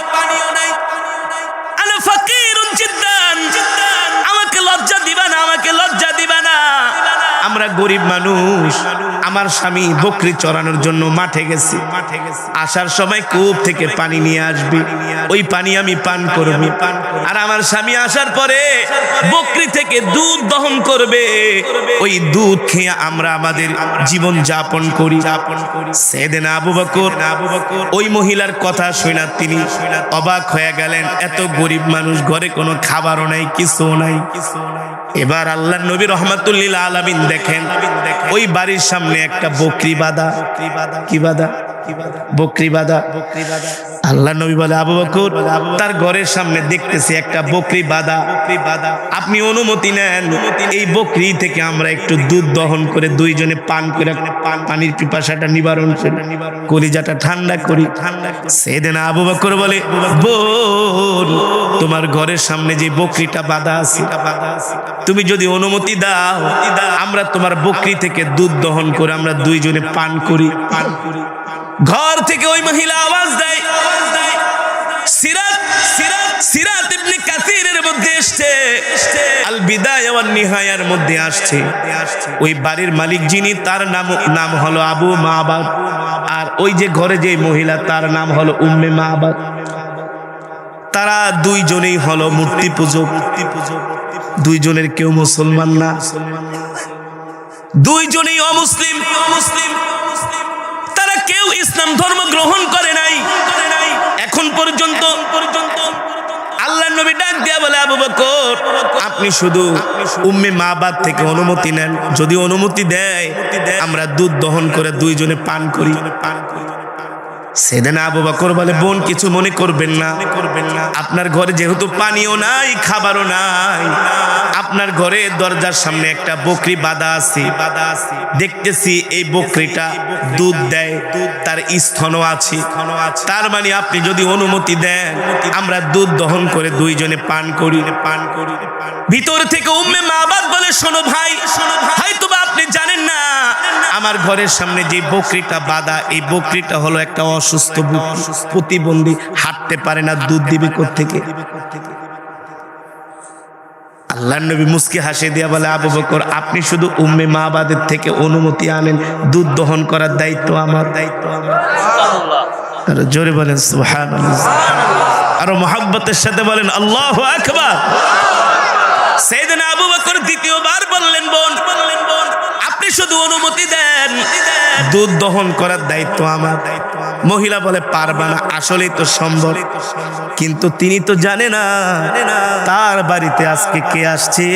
আনা ফাকিরুন জিদ্দান, আমাকে লজ্জা দিবা না, আমাকে লজ্জা দিবা না। আমরা গরিব মানুষ, আমার স্বামী বকরি চড়ানোর জন্য মাঠে গেছি, আসার সময় কূপ থেকে পানি নিয়ে আসবে, ওই পানি আমি পান করব। আর আমার স্বামী আসার পরে বকরি থেকে দুধ দহন করবে, ওই দুধ খেয়ে আমরা আমাদের জীবন যাপন করি। সেদিন আবু বকর ওই মহিলার কথা শুনে তিনি অবাক হয়ে গেলেন। এত গরিব মানুষ, ঘরে কোনো খাবারও নাই, কিছু নাই। এবার আল্লাহর নবী রহমাতুল্লিল আলামিন দেখেন ওই বাড়ির সামনে একটা বকরি বাঁধা। কি বাঁধা? বকরি বাঁধা। আল্লাহ নবী বলে, আবু বকর, তার ঘরের সামনে দেখতেছি একটা বকরি বাঁধা। আপনি অনুমতি নেন, এই বকরি থেকে আমরা একটু দুধ দহন করে দুইজনে পান করে পানির পিপাসাটা নিবারণ করি, কলিজাটা ঠান্ডা করি। সেদিন আবু বকর বলে, বোন, তোমার ঘরের সামনে যে বকরিটা বাঁধা আছে, তুমি যদি অনুমতি দাও, আমরা তোমার বকরি থেকে দুধ দহন করে আমরা দুইজনে পান করি। ঘর থেকে ওই মহিলা আওয়াজ দেয়। সিরাত ইবনে কাসিরের মধ্যে আসছে, আল বিদায়া ওয়ান নিহায়ার মধ্যে আসছে, ওই বাড়ির মালিক যিনি, তার নাম হলো আবু মাবাদ, আর ওই যে ঘরে যে মহিলা, তার নাম হলো উম্মে মাবাদ। তারা দুইজনেই হলো মূর্তি পূজক। দুইজনের কেউ মুসলমান না, দুইজনেই অমুসলিম। তারা কেউ ইসলাম ধর্ম গ্রহণ করে নাই এখন পর্যন্ত। আল্লাহর নবী ডাক দিয়া বলে, আবু বকর, আপনি শুধু উম্মে মাবাদ থেকে অনুমতি নেন, যদি অনুমতি দেয় আমরা দুধ দহন করে দুইজনে পান করি। সেদিন আবু বকর বলে, বোন, কিছু মনে করবেন না, আপনার ঘরে যেহেতু পানিও নাই, খাবারও নাই, আপনার ঘরে দরজার সামনে একটা বকরি বাঁধা আছে, দেখতেছি এই বকরিটা দুধ দেয়, তার স্তনও আছে, তার মানে আপনি যদি অনুমতি দেন আমরা দুধ দহন করে দুইজনে পান করি। ভিতর থেকে উম্মে মাবাদ বলে, শোনো ভাই, হয়তোবা আপনি জানেন না, আমার ঘরের সামনে যে বকরিটা বাঁধা, এই বকরিটা হলো একটা অসুস্থ প্রতিবন্ধী, হাঁটতে পারে না, দুধ দিবে কোত্থেকে? আল্লাহর নবী মুস্কি হাসি দিয়া বলে, আবু বকর, আপনি শুধু উম্মে মাবাদের থেকে অনুমতি আনেন, দুধ দহন করার দায়িত্ব আমার। আর জোরে বলেন সুবহানাল্লাহ, আরো মহব্বতের সাথে বলেন আল্লাহু আকবার। সাইয়েদনা আবু বকর দ্বিতীয়বার বললেন, বোন, আপনি শুধু অনুমতি দেন, দুধ দহন করার দায়িত্ব আমার। মহিলা বলে, পারবা না, আসলেই তো সম্ভব, কিন্তু তিনি তো জানে না তার বাড়িতে আজকে কে আসছে,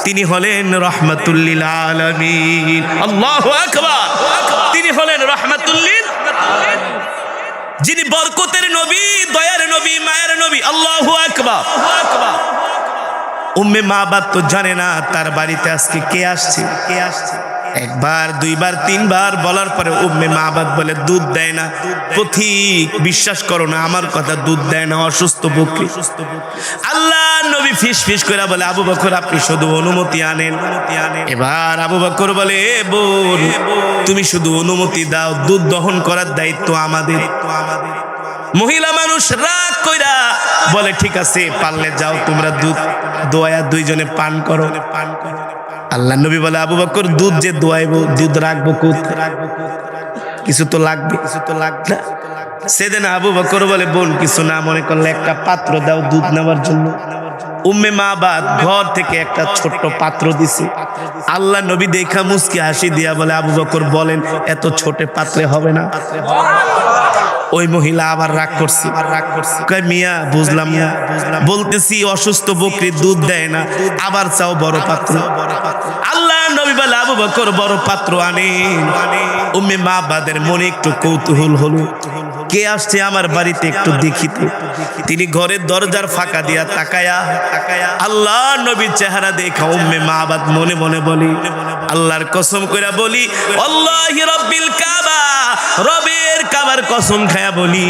তিনি হলেন রাহমাতুল্লিল আলামিন। আল্লাহু আকবার। তিনি হলেন রাহমাতুল্লিল, যিনি বরকতের নবী, দয়ার নবী, মায়ের নবী। আল্লাহু আকবার। উম্মে মাবাদ তো জানে না তার বাড়িতে আজকে কে আসছে। একবার, দুইবার, তিনবার বলার পরে উম্মে মাবাদ বলে, দুধ দেয় না। পথিক, বিশ্বাস করো না আমার কথা, দুধ দেয় না, অসুস্থ বকরি। আল্লাহ নবী ফিস করে বলে, আবু বকর, আপনি শুধু অনুমতি আনেন। এবার আবু বকর বলে, বোন, তুমি শুধু অনুমতি দাও, দুধ দহন করার দায়িত্ব আমাদের। মহিলা মানুষ রাগ কইরা বলে, ঠিক আছে, পারলে যাও, তোমরা দুধ দোয়া দুইজনে পান করো। আল্লাহ নবী বলে, আবু বকর, দুধ যে দোয়াইবো, দুধ রাখবো কোথায়? কিছু তো লাগবে। সেদিন আবু বকর বলে, বোন, কিছু না মনে করলে একটা পাত্র দাও দুধ নেওয়ার জন্য। উম্মে মাবাদ ঘর থেকে একটা ছোট্ট পাত্র দিছে। আল্লাহ নবী দেখা মুস্কি হাসি দিয়া বলে, আবু বকর, বলেন, এত ছোট পাত্রে হবে না? ওই মহিলা আবার রাগ করছে, কয় মিয়া বুঝলাম না, বলতেছি অসুস্থ বকরির দুধ দেয় না, আবার চাও বড় পাত্র। আল্লাহ নবী বলে আবু বকর বড় পাত্র আনেন। উম্মে মাবাদের মনে একটু কৌতূহল হলো, কে আসছে আমার বাড়িতে একটু দেখিত। তিনি ঘরের দরজার ফাঁকা দিয়া তাকায়া আল্লাহ নবীর চেহারা দেখা উম্মে মাবাদ মনে মনে বলি, আল্লাহর কসম কইরা বলি, আল্লাহি রাব্বিল কাবা, রবের কাবার কসম খায়া বলি,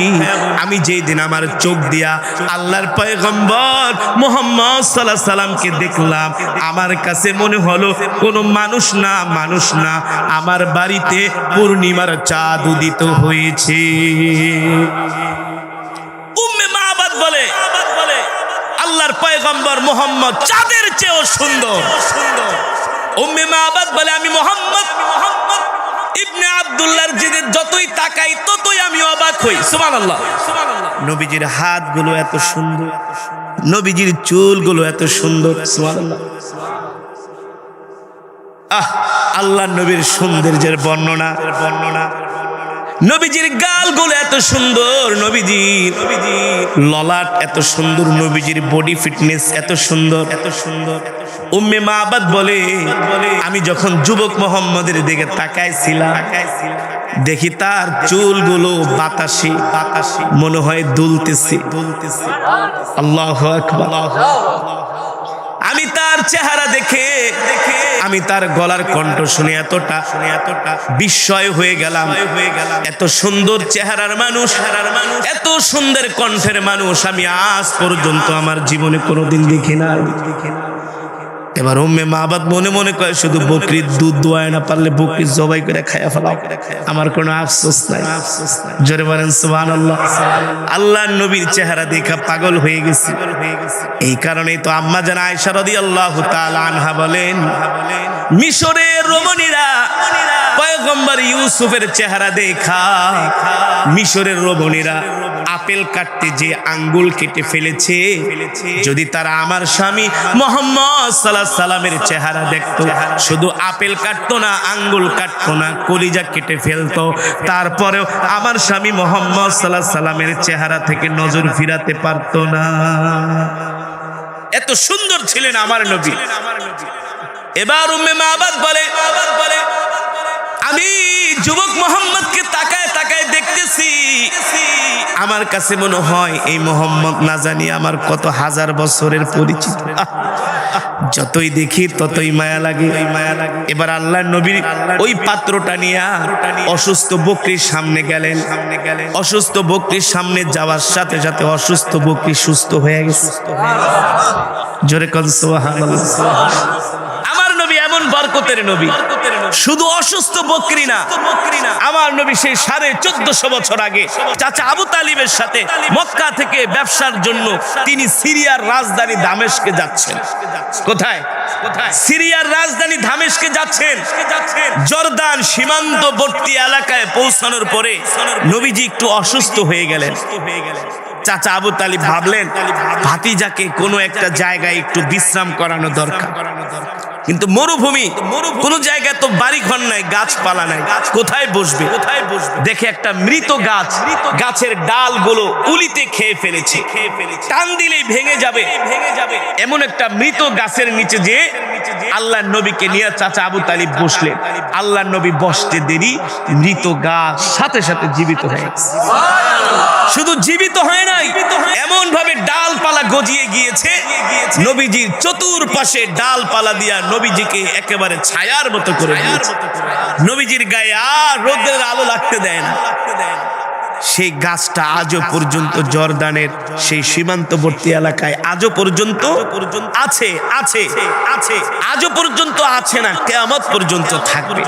আমি যেই দিন আমার চোখ দিয়া আল্লাহর পয়গম্বর মুহাম্মদ সাল্লাল্লাহু আলাইহি সাল্লামকে দেখলাম, আমার কাছে মনে হলো কোনো মানুষ না আমার বাড়িতে পূর্ণিমার চাঁদ উদিত হয়েছে। উম্মে মাবাদ বলে আল্লাহর পয়গম্বর মুহাম্মদ চাঁদের চেয়েও সুন্দর। উম্মে মাবাদ বলে আমি মুহাম্মদ ইবনে আব্দুল্লাহর দিকে যতই তাকাই ততই আমি অবাক হই। সুবহানাল্লাহ। নবীজির হাতগুলো এত সুন্দর, নবীজির চুলগুলো এত সুন্দর। সুবহানাল্লাহ। আল্লাহ নবীর সৌন্দর্যের বর্ণনা, নবীজির গালগুলো এত সুন্দর, নবীজির ললাট এত সুন্দর, নবীজির বডি ফিটনেস এত সুন্দর। উম্মে মাবাদ বলে আমি যখন যুবক মুহাম্মদের দিকে তাকাইছিলাম, দেখি তার চুলগুলো বাতাসে মনে হয় দুলতেছে। আল্লাহু আকবার। আমি তার চেহারা দেখে আমি তার গলার কণ্ঠ শুনে এতটা বিস্ময় হয়ে গেলাম। এত সুন্দর চেহারার মানুষ, এত সুন্দর কণ্ঠের মানুষ আমি আজ পর্যন্ত আমার জীবনে কোনোদিন দেখি না। এবার উম্মে মাবাদ মনে মনে কয় শুধু বকরির দুধ দোয়ায় না পারলে বকরি জবাই করে খায়া ফেলাও, আমার কোনো আফসোস নাই। জোরে বলেন সুবহানাল্লাহ। আল্লাহর নবীর চেহারা দেখা পাগল হয়ে গেছি। এই কারণেই তো আম্মা জান আয়েশা রাদিয়াল্লাহু তাআলা আনহা বলেন, মিশরের রমণীরা পয়গম্বর ইউসুফের চেহারা দেখা মিশরের রমণীরা আপেল কাটতে যে আঙ্গুল কেটে ফেলেছে, যদি তারা আমার স্বামী মুহাম্মদ সাল্লাল্লাহু আলাইহি সাল্লামের চেহারা দেখতো, শুধু আপেল কাটতো না, আঙ্গুল কাটতো না, কলিজা কেটে ফেলতো, তারপরেও আমার স্বামী মুহাম্মদ সাল্লাল্লাহু আলাইহি সাল্লামের চেহারা থেকে নজর ফিরাতে পারতো না। এত সুন্দর ছিলেন আমার নবী। এবার উম্মে মাবাদ বলে আমি যুবক মুহাম্মদকে তাকায় দেখতেছি, আমার কাছে মনে হয় এই মুহাম্মদ না জানি আমার কত হাজার বছরের পরিচিত। যতই দেখি ততই মায়া লাগে। এবার আল্লাহর নবী ওই পাত্রটা নিয়ে অসুস্থ বকরির সামনে গেলেন। অসুস্থ বকরির সামনে যাওয়ার সাথে সাথে অসুস্থ বকরি সুস্থ হয়ে গেছে। জোরে কোন সুবহানাল্লাহ। আমার নবী এমন বরকতের নবী, শুধু অসুস্থ বকরি না, আমার নবী সেই 1450 বছর আগে চাচা আবু তালিবের সাথে মক্কা থেকে ব্যবসার জন্য তিনি সিরিয়ার রাজধানী দামেস্কে যাচ্ছেন। কোথায়? সিরিয়ার রাজধানী দামেস্কে যাচ্ছেন। জর্দান সীমান্তবর্তী এলাকায় পৌঁছানোর পরে নবীজি একটু অসুস্থ হয়ে গেলেন। চাচা আবু তালিব ভাবলেন ভাতিজাকে কোনো একটা জায়গায় একটু বিশ্রাম করানো দরকার, কিন্তু মরুভূমি, কোন জায়গায় তো বাড়ি ঘর নাই, গাছপালা নাই, কোথায় বসবে? দেখে একটা মৃত গাছ, গাছের ডালগুলো উলিতে খেয়ে ফেলেছে, টান দিলেই ভেঙে যাবে এমন একটা মৃত গাছের নিচে যে আল্লাহর নবীকে নিয়ে চাচা আবু তালিব বসলেন। আল্লাহর নবী বসতে দেরি, মৃত গাছ সাথে সাথে জীবিত হয়ে গেছে। শুধু জীবিত হয় নাই, এমন ভাবে ডালপালা গজিয়ে গিয়েছে, নবীজির চতুর্পাশে ডালপালা দিয়া নবীজিকে একেবারে ছায়ার মতো করে দিয়েছে। নবীজির গায়ে আর রোদের আলো লাগতে দেয় না। সেই গাছটা আজও পর্যন্ত জর্দানের সেই সীমান্তবর্তী এলাকায় আজও পর্যন্ত আছে, আজও পর্যন্ত আছে না, কিয়ামত পর্যন্ত থাকবে।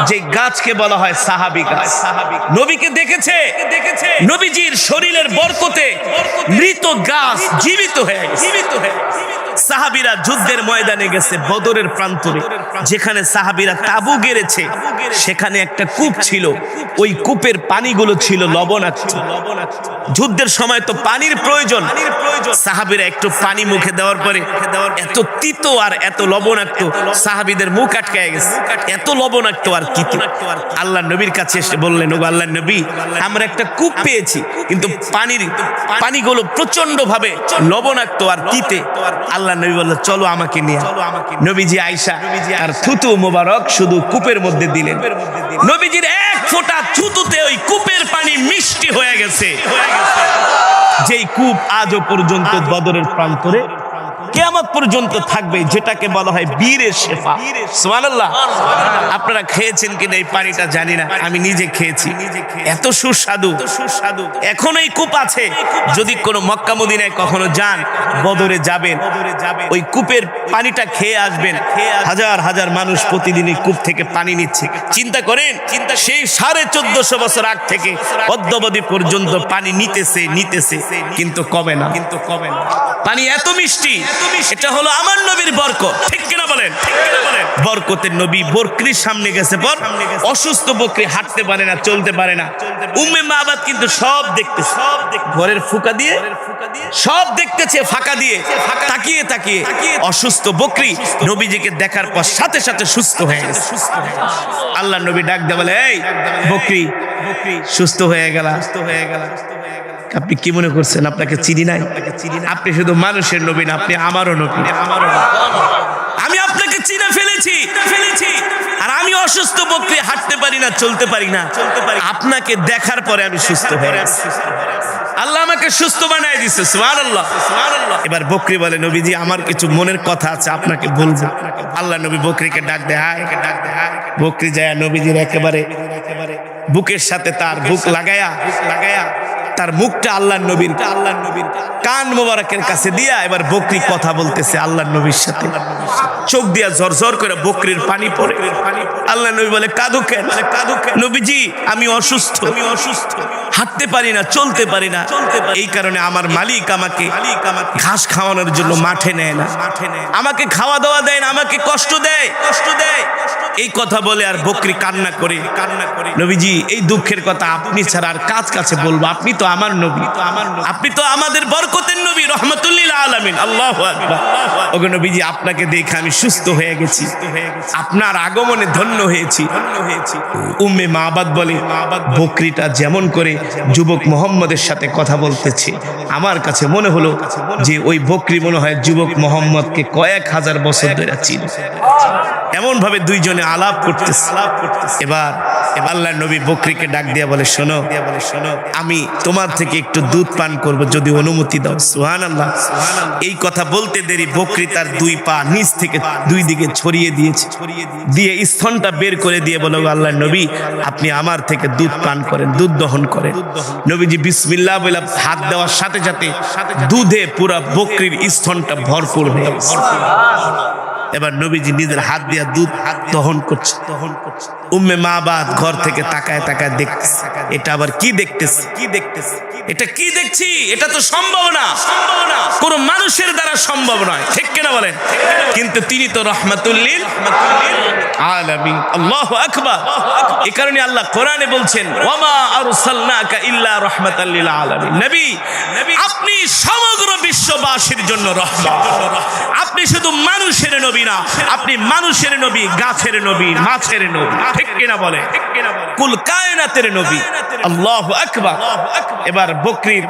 যে গাছকে বলা হয় সাহাবী গাছ। নবীকে দেখেছে, নবীজির শরীরের বরকতে মৃত গাছ জীবিত হয়ে গেছে। সাহাবীরা যুদ্ধের ময়দানে গেছে, বদরের প্রান্তরে, যেখানে সাহাবীরা তাবু গেড়েছে, সেখানে একটা কূপ ছিল। ওই কূপের পানিগুলো ছিল লবণাক্ত। যুদ্ধের সময় তো পানির প্রয়োজন। সাহাবীরা একটু পানি মুখে দেওয়ার পরে এত তিতো আর এত লবণাক্ত, সাহাবীদের মুখ আটকায় গেছে, এত লবণাক্ত আর তিতো। আল্লাহ নবীর কাছে এসে বললেন, ও আল্লাহ নবী, আমরা একটা কূপ পেয়েছি, কিন্তু পানিগুলো প্রচন্ড ভাবে লবণাক্ত আর তিতে। আল্লাহ নবী বললেন, চলো আমাকে নিয়ে। নবীজি আয়েশা আর থুতু মোবারক শুধু কূপের মধ্যে দিলেন। নবীজির এক ফোঁটা থুতুতে ওই কূপের পানি মিষ্টি হয়ে গেছে, যেই কূপ আজও পর্যন্ত বদরের প্রান্তরে কিয়ামত পর্যন্ত থাকবে, যেটাকে বলা হয় বীরের শেফা। সুবহানাল্লাহ। আপনারা খেয়েছেন কিনা এই পানিটা জানি না, আমি নিজে খেয়েছি, এত সুস্বাদু। এখন এই কূপ আছে, যদি কোনো মক্কা মদিনায় কখনো যান, বদরে যাবেন, ওই কূপের পানিটা খেয়ে আসবেন। হাজার হাজার মানুষ প্রতিদিন এই কূপ থেকে পানি নিচ্ছে। চিন্তা করেন, সেই 1450 বছর আগ থেকে অদ্যাবধি পর্যন্ত পানি নিতেছে, কিন্তু কমে না। পানি এত মিষ্টি, এটা হলো আমার নবীর বরকত। ঠিক কিনা বলেন? বরকতের নবী বকরির সামনে গেছে, পর অসুস্থ বকরি হাঁটতে পারে না, চলতে পারে না। উম্মে মাবাদ কিন্তু সব দেখতেছে, ঘরের ফুকা দিয়ে সব দেখতেছে, ফাঁকা দিয়ে তাকিয়ে তাকিয়ে। অসুস্থ বকরি নবীজিকে দেখার পর সাথে সাথে সুস্থ হয়ে গেছে। আল্লাহ নবী ডাক দিয়ে বলে, এই বকরি, সুস্থ হয়ে গেল। আপনি কি মনে করছেন আপনাকে চিনি নাই? আপনি শুধু মানুষের নবী না, আপনি আমারও নবী। আমি আপনাকে চিনে ফেলেছি, আর আমি অসুস্থ বকরি, হাঁটতে পারি না, চলতে পারি না, আপনাকে দেখার পরে আমি সুস্থ হয়ে গেছি। আল্লাহ আমাকে সুস্থ বানায় দিছে। সুবহানাল্লাহ। এবার বকরি বলে, নবীজি আমার কিছু মনের কথা আছে, আপনাকে বলবো। আল্লাহ নবী বকরিকে ডাক দেয়, হায়। বকরি যায় নবীজির একেবারে বুকের সাথে তার বুক লাগায়া তার মুখটা আল্লাহ নবীর কান মোবারকের কাছে দিয়া এবার বকরি কথা বলতেছে আল্লাহ নবীর সাথে। চোখ দিয়া ঝরঝর করে বকরির পানি পড়ে। আল্লাহ নবী বলে, কাঁদো কেন? নবীজি আমি অসুস্থ, হাঁটতে পারি না, চলতে পারি না। এই কারণে আমার মালিক আমাকে ঘাস খাওয়ানোর জন্য মাঠে নেয় না, আমাকে খাওয়া দাওয়া দেয় না, আমাকে কষ্ট দেয়। এই কথা বলে আর বকরি কান্না করে। নবীজি এই দুঃখের কথা আপনি ছাড়া আর কাছে বলবো? আপনি তো আমার নবী, আপনি তো আমাদের বরকতের নবী, রহমাতুল লিল আলামিন। আল্লাহু আকবার। ওগো নবীজি, আপনাকে দেখে আমি সুস্থ হয়ে গেছি, আপনার আগমনে ধন্য হয়েছি। উম্মে মাবাদ বলে, বকরিটা যেমন করে যুবক মোহাম্মদের সাথে কথা বলতেছে, আমার কাছে মনে হলো যে ওই বকরি মনে হয় যুবক মোহাম্মদকে কয়েক হাজার বছর ধরে চিনে। এমন ভাবে দুইজনে আলাপ করতেছে। এবার আল্লাহ নবী বকরিকে ডাক দিয়া বলে, শোনো, আমি তোমার থেকে একটু দুধ পান করব, যদি অনুমতি দাও। সুবহানাল্লাহ। এই কথা বলতে দেরি বকরি তার দুই পা নিচ থেকে দুই দিকে ছড়িয়ে দিয়েছে, দিয়ে স্তনটা বের করে দিয়ে বলো, আল্লাহ নবী আপনি আমার থেকে দুধ পান করেন, দুধ দহন করেন। নবীজি বিসমিল্লাহ বলে হাত দেওয়ার সাথে সাথে দুধে পুরা বকরির স্তনটা ভরপুর হয়ে গেছে। এবার নবীজি নিজের হাত দিয়া দুধ দহন করছে। উম্মে মাবাদ ঘর থেকে তাকায় দেখতেছে, এটা আবার কি দেখতেছে? এটা কি দেখছি? এটা তো সম্ভব না, কোন মানুষের দ্বারা সম্ভব নয়। ঠিক কিনা বলেন? কিন্তু তিনি তো রহমাতুল লিল আলামিন। আল্লাহু আকবার। এই কারণে আল্লাহ কোরআনে বলছেন, ওয়ামা আরসালনাকা ইল্লা রাহমাতাল লিল আলামিন। নবী, আপনি সমগ্র বিশ্ববাসীর জন্য রহমত। আপনি শুধু মানুষের নবী না, আপনি মানুষের নবী, গাছের নবী, মাছের নবী। ঠিক কিনা বলে? কুল কায়নাতের নবী। আল্লাহু আকবার। এবার বকরির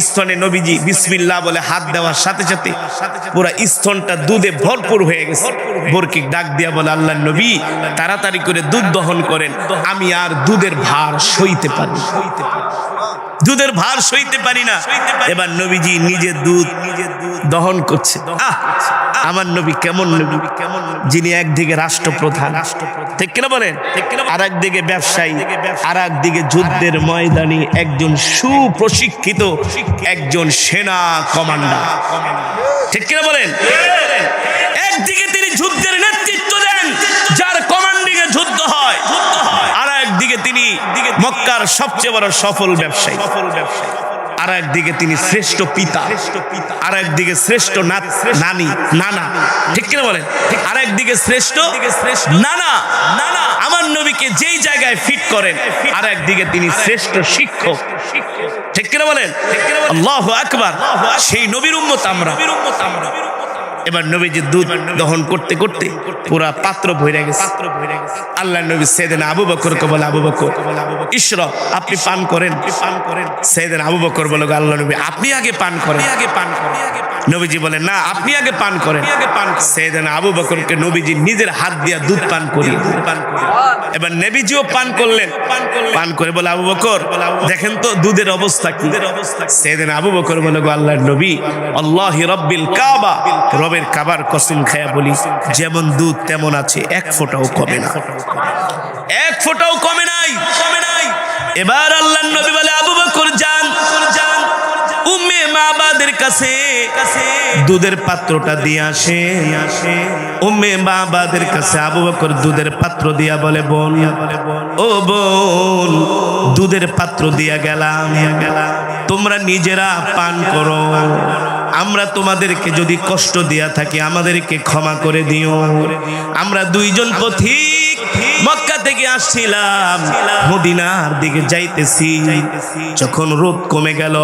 স্তনে নবীজি বিসমিল্লাহ বলে হাত দেওয়ার সাথে সাথে পুরা স্তনটা দুধে ভরপুর হয়ে গেছে। বকরি ডাক দিয়া বলে, আল্লাহ নবী তাড়াতাড়ি করে দুধ দহন করেন, আমি আর দুধের ভার সইতে পারি না। এবার নবীজি নিজে দুধ দহন করছে। আমার নবী কেমন নবী, যিনি একদিকে রাষ্ট্রপ্রধান, ঠিক কিনা বলেন, আর একদিকে ব্যবসায়ী, আর একদিকে যুদ্ধের ময়দানে একজন সুপ্রশিক্ষিত একজন সেনা কমান্ডার, ঠিক কিনা বলেন। একদিকে তিনি যুদ্ধের নেতৃত্ব দেন, যার কমান্ডিং এ যুদ্ধ হয়, আর একদিকে তিনি মক্কার সবচেয়ে বড় সফল ব্যবসায়ী। আর একদিকে তিনি শ্রেষ্ঠ পিতা, আর একদিকে শ্রেষ্ঠ নানি নানা, ঠিক কিনা বলেন? আর একদিকে শ্রেষ্ঠ নানা নানা আমার নবীকে যেই জায়গায় ফিট করেন, আর একদিকে তিনি শ্রেষ্ঠ শিক্ষক, ঠিক কিনা বলেন? আল্লাহু আকবার। সেই নবীর উম্মত আমরা। এবার নবীজি দুধ দহন করতে করতে পুরা পাত্র ভরে গেছে। আল্লাহ নবী সাইয়েদনা আবু বকরকে বলে, আবু বকর ইশরাব, আপনি পান করেন। সাইয়েদনা আবু বকর বলে, আল্লাহ নবী আপনি আগে পান করেন। নবীজি বলেন, না আপনি আগে পান করেন। সাইয়েদনা আবু বকরকে নবীজি নিজের হাত দিয়া দুধ পান করি। এবার নবীজিও পান করলেন। পান করে বলে, আবু বকর দেখেন তো দুধের অবস্থা কি? সাইয়েদনা আবু বকর বলে, গো আল্লাহর নবী, আল্লাহি রাব্বিল কাবা, রবের কাবার কসম খায়া বলি, যেমন দুধ তেমন আছে, এক ফোঁটাও কমে না, এক ফোঁটাও কমে নাই। এবার আল্লাহর নবী বলে, আবু বকর যান উম্মে মাবাদের কাছে দুধের পাত্রটা দিয়ে আসে। উম্মে মাবাদের কাছে আবু বকর দুধের পাত্র দিয়া বলে, বোন, ও বোন, দুধের পাত্র দিয়া গেলাম, তোমরা নিজেরা পান করো। আমরা তোমাদেরকে যদি কষ্ট দিয়া থাকি আমাদেরকে ক্ষমা করে দিও। আমরা দুইজন পথিক মক্কা থেকে আসছিলাম, মদিনার দিকে যাইতেছি। যখন রোদ কমে গেল,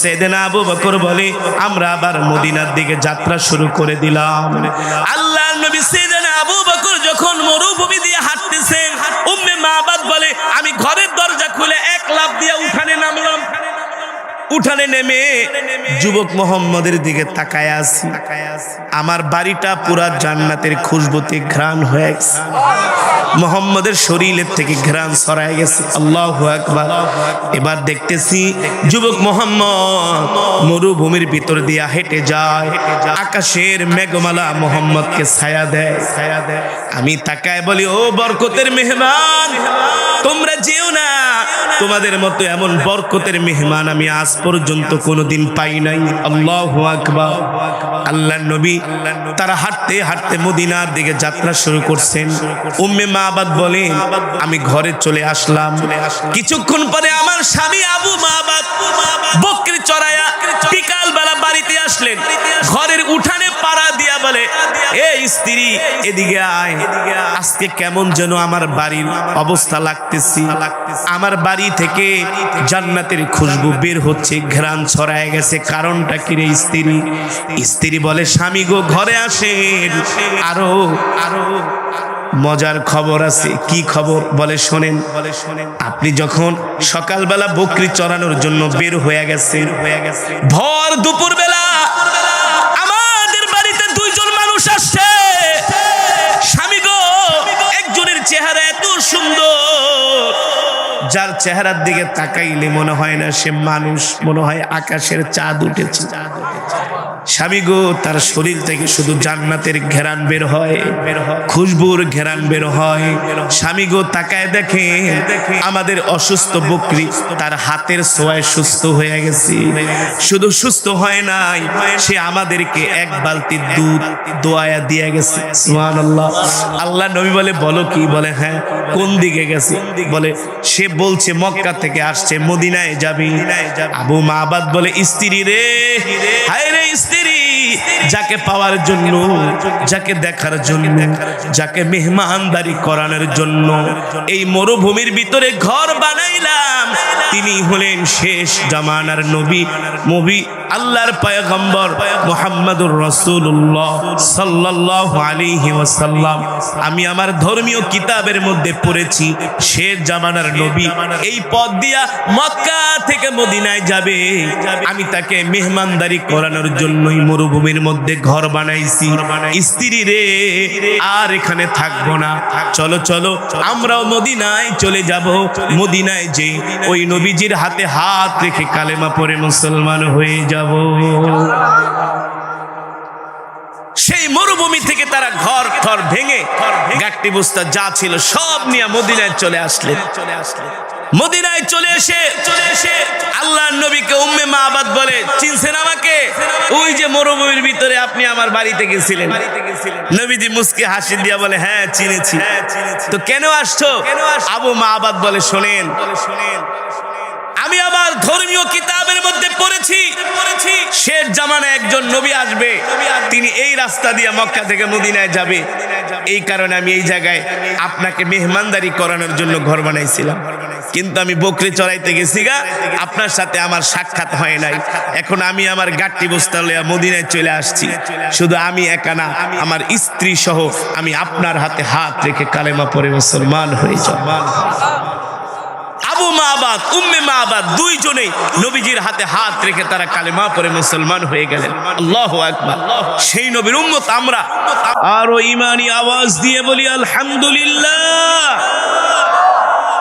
সাইয়েদনা আবু বকর বলে, আমরা আবার মদিনার দিকে যাত্রা শুরু করে দিলাম। আল্লাহর নবী সাইয়েদনা আবু বকর যখন মরুভূমি দিয়ে হাঁটতেছেন, উম্মে মাবাদ বলে, আমি ঘরের দরজা খুলে এক লাফ দিয়ে উঠানে নামলাম। উঠানে নেমে যুবক মোহাম্মদের দিকে তাকায় আছি। আমার বাড়িটা পুরা জান্নাতের খুশবুতে ঘ্রাণ হয়ে গেছে, মোহাম্মদের শরীরের থেকে ঘ্রাণ ছড়ায় গেছে। আল্লাহু আকবার। এবার দেখতেছি যুবক মোহাম্মদ মরুভূমির ভিতর দিয়া হেঁটে যায়, আকাশের মেঘমালা মোহাম্মদকে ছায়া দেয়। আমি তাকায় বলি, ও বরকতের মেহমান, তোমরা যেও না, তোমাদের মতো এমন বরকতের মেহমান আমি আজ পর্যন্ত কোনোদিন পাই নাই। আল্লাহু আকবার। আল্লাহর নবী তারা হাঁটতে হাঁটতে মদিনার দিকে যাত্রা শুরু করছেন। উম্মে মাবাদ বলে, আমি ঘরে চলে আসলাম। কিছুক্ষণ পরে আমার স্বামী আবু মাবাদ বকরি চড়ায়া বিকাল বেলা বাড়িতে আসলেন। ঘরের উঠানে পাড়া দিয়া বলে, এ স্ত্রী এদিকে আয়, আজকে কেমন যেন আমার বাড়ির অবস্থা লাগতেছি। আমার বাড়ি থেকে জান্নাতের খুশবু বের হচ্ছে, ঘ্রাণ ছড়ায় গেছে, কারণটা কি রে স্ত্রী? স্ত্রী বলে, স্বামী গো ঘরে আসেন, আরো মজার খবর আছে। কি খবর? বলে শোনেন। আপনি যখন সকালবেলা বকরি চড়ানোর জন্য বের হয়ে গেছেন, ভর দুপুর বেলা আমাদের বাড়িতে দুইজন মানুষ আসছে। স্বামী গো, একজনের চেহারা এত সুন্দর, যার চেহারার দিকে তাকাইলে মনে হয় না সে মানুষ, মনে হয় আকাশের চাঁদ উঠেছে। স্বামী গো, তার শরীর থেকে শুধু জান্নাতের ঘেরান বের হয়, খুশবুর ঘেরান বের হয়। স্বামী গো তাকায় দেখে আমাদের অসুস্থ বকরি তার হাতের ছোঁয়ায় সুস্থ হয়ে গেছে। শুধু সুস্থ হয় নাই, সে আমাদেরকে এক বালতি দুধ দোয়ায়া দিয়ে গেছে। সুবহানাল্লাহ। আল্লাহ নবী বলে, বলো কি? বলে হ্যাঁ। কোন দিকে গেছে? বলে সে বলছে মক্কা থেকে আসছে, মদিনায় যাবি। আবু মাবাদ বলে, স্ত্রী রে, হায় রে স্ত্রী, যাকে পাওয়ার জন্য, যাকে দেখার জন্য, যাকে মেহমানদারি করানোর জন্য এই মরুভূমির ভিতরে ঘর বানাইলাম, তিনি হলেন শেষ জামানার নবী আল্লাহর পয়গম্বর মুহাম্মদুর রাসূলুল্লাহ সাল্লাল্লাহু আলাইহি ওয়াসাল্লাম। আমি আমার ধর্মীয় কিতাবের মধ্যে পড়েছি, শেষ জামানার নবী এই পথ দিয়া মক্কা থেকে মদিনায় যাবে। আমি তাকে মেহমানদারি করানোর জন্যই মরুভূমির মধ্যে ঘর বানাইছি। স্ত্রী রে, আর এখানে থাকবো না, চলো চলো আমরাও মদিনায় চলে যাব। মদিনায় যে ওই নবীজির হাতে হাত রেখে কালেমা পড়ে মুসলমান হয়ে যাব। সেই মরুভূমি থেকে তারা ঘর ঘর ভেঙে গাট্টি বস্তা যা ছিল সব নিয়ে মদিনায় চলে আসলেন। মদিনায় চলে এসে আল্লাহর নবীকে উম্মে মাবাদ বলে, চিনছেন আমাকে? ওই যে মরুভূমির ভিতরে আপনি আমার বাড়িতে গেছিলেন। নবীজি মুস্কি হাসি দিয়া বলে, হ্যাঁ চিনেছি। তো কেন আসছো? আবু মাবাদ বলে, শোনেন, আমি আবার ধর্মীয় কিতাবের মধ্যে পড়েছি শেষ জামানায় একজন নবী আসবে, তিনি এই রাস্তা দিয়ে মক্কা থেকে মদিনায় যাবে। এই কারণে আমি এই জায়গায় আপনাকে মেহমানদারি করানোর জন্য ঘর বানাইছিলাম, কিন্তু আমি বকরি চড়াইতে গেছি গা, আপনার সাথে আমার সাক্ষাৎ হয় নাই। এখন আমি আমার গাট্টি বস্তা লইয়া মদিনায় চলে আসছি। শুধু আমি একা না, আমার স্ত্রী সহ আমি আপনার হাতে হাত রেখে কালেমা পড়ে মুসলমান হয়ে যাব। আবু মাবাদ উম্মে মাবাদ দুইজনেই নবীজির হাতে হাত রেখে তারা কালেমা পড়ে মুসলমান হয়ে গেলেন। আল্লাহু আকবার। সেই নবীর উম্মত আমরা। আরো ঈমানি আওয়াজ দিয়ে বলি আলহামদুলিল্লাহ।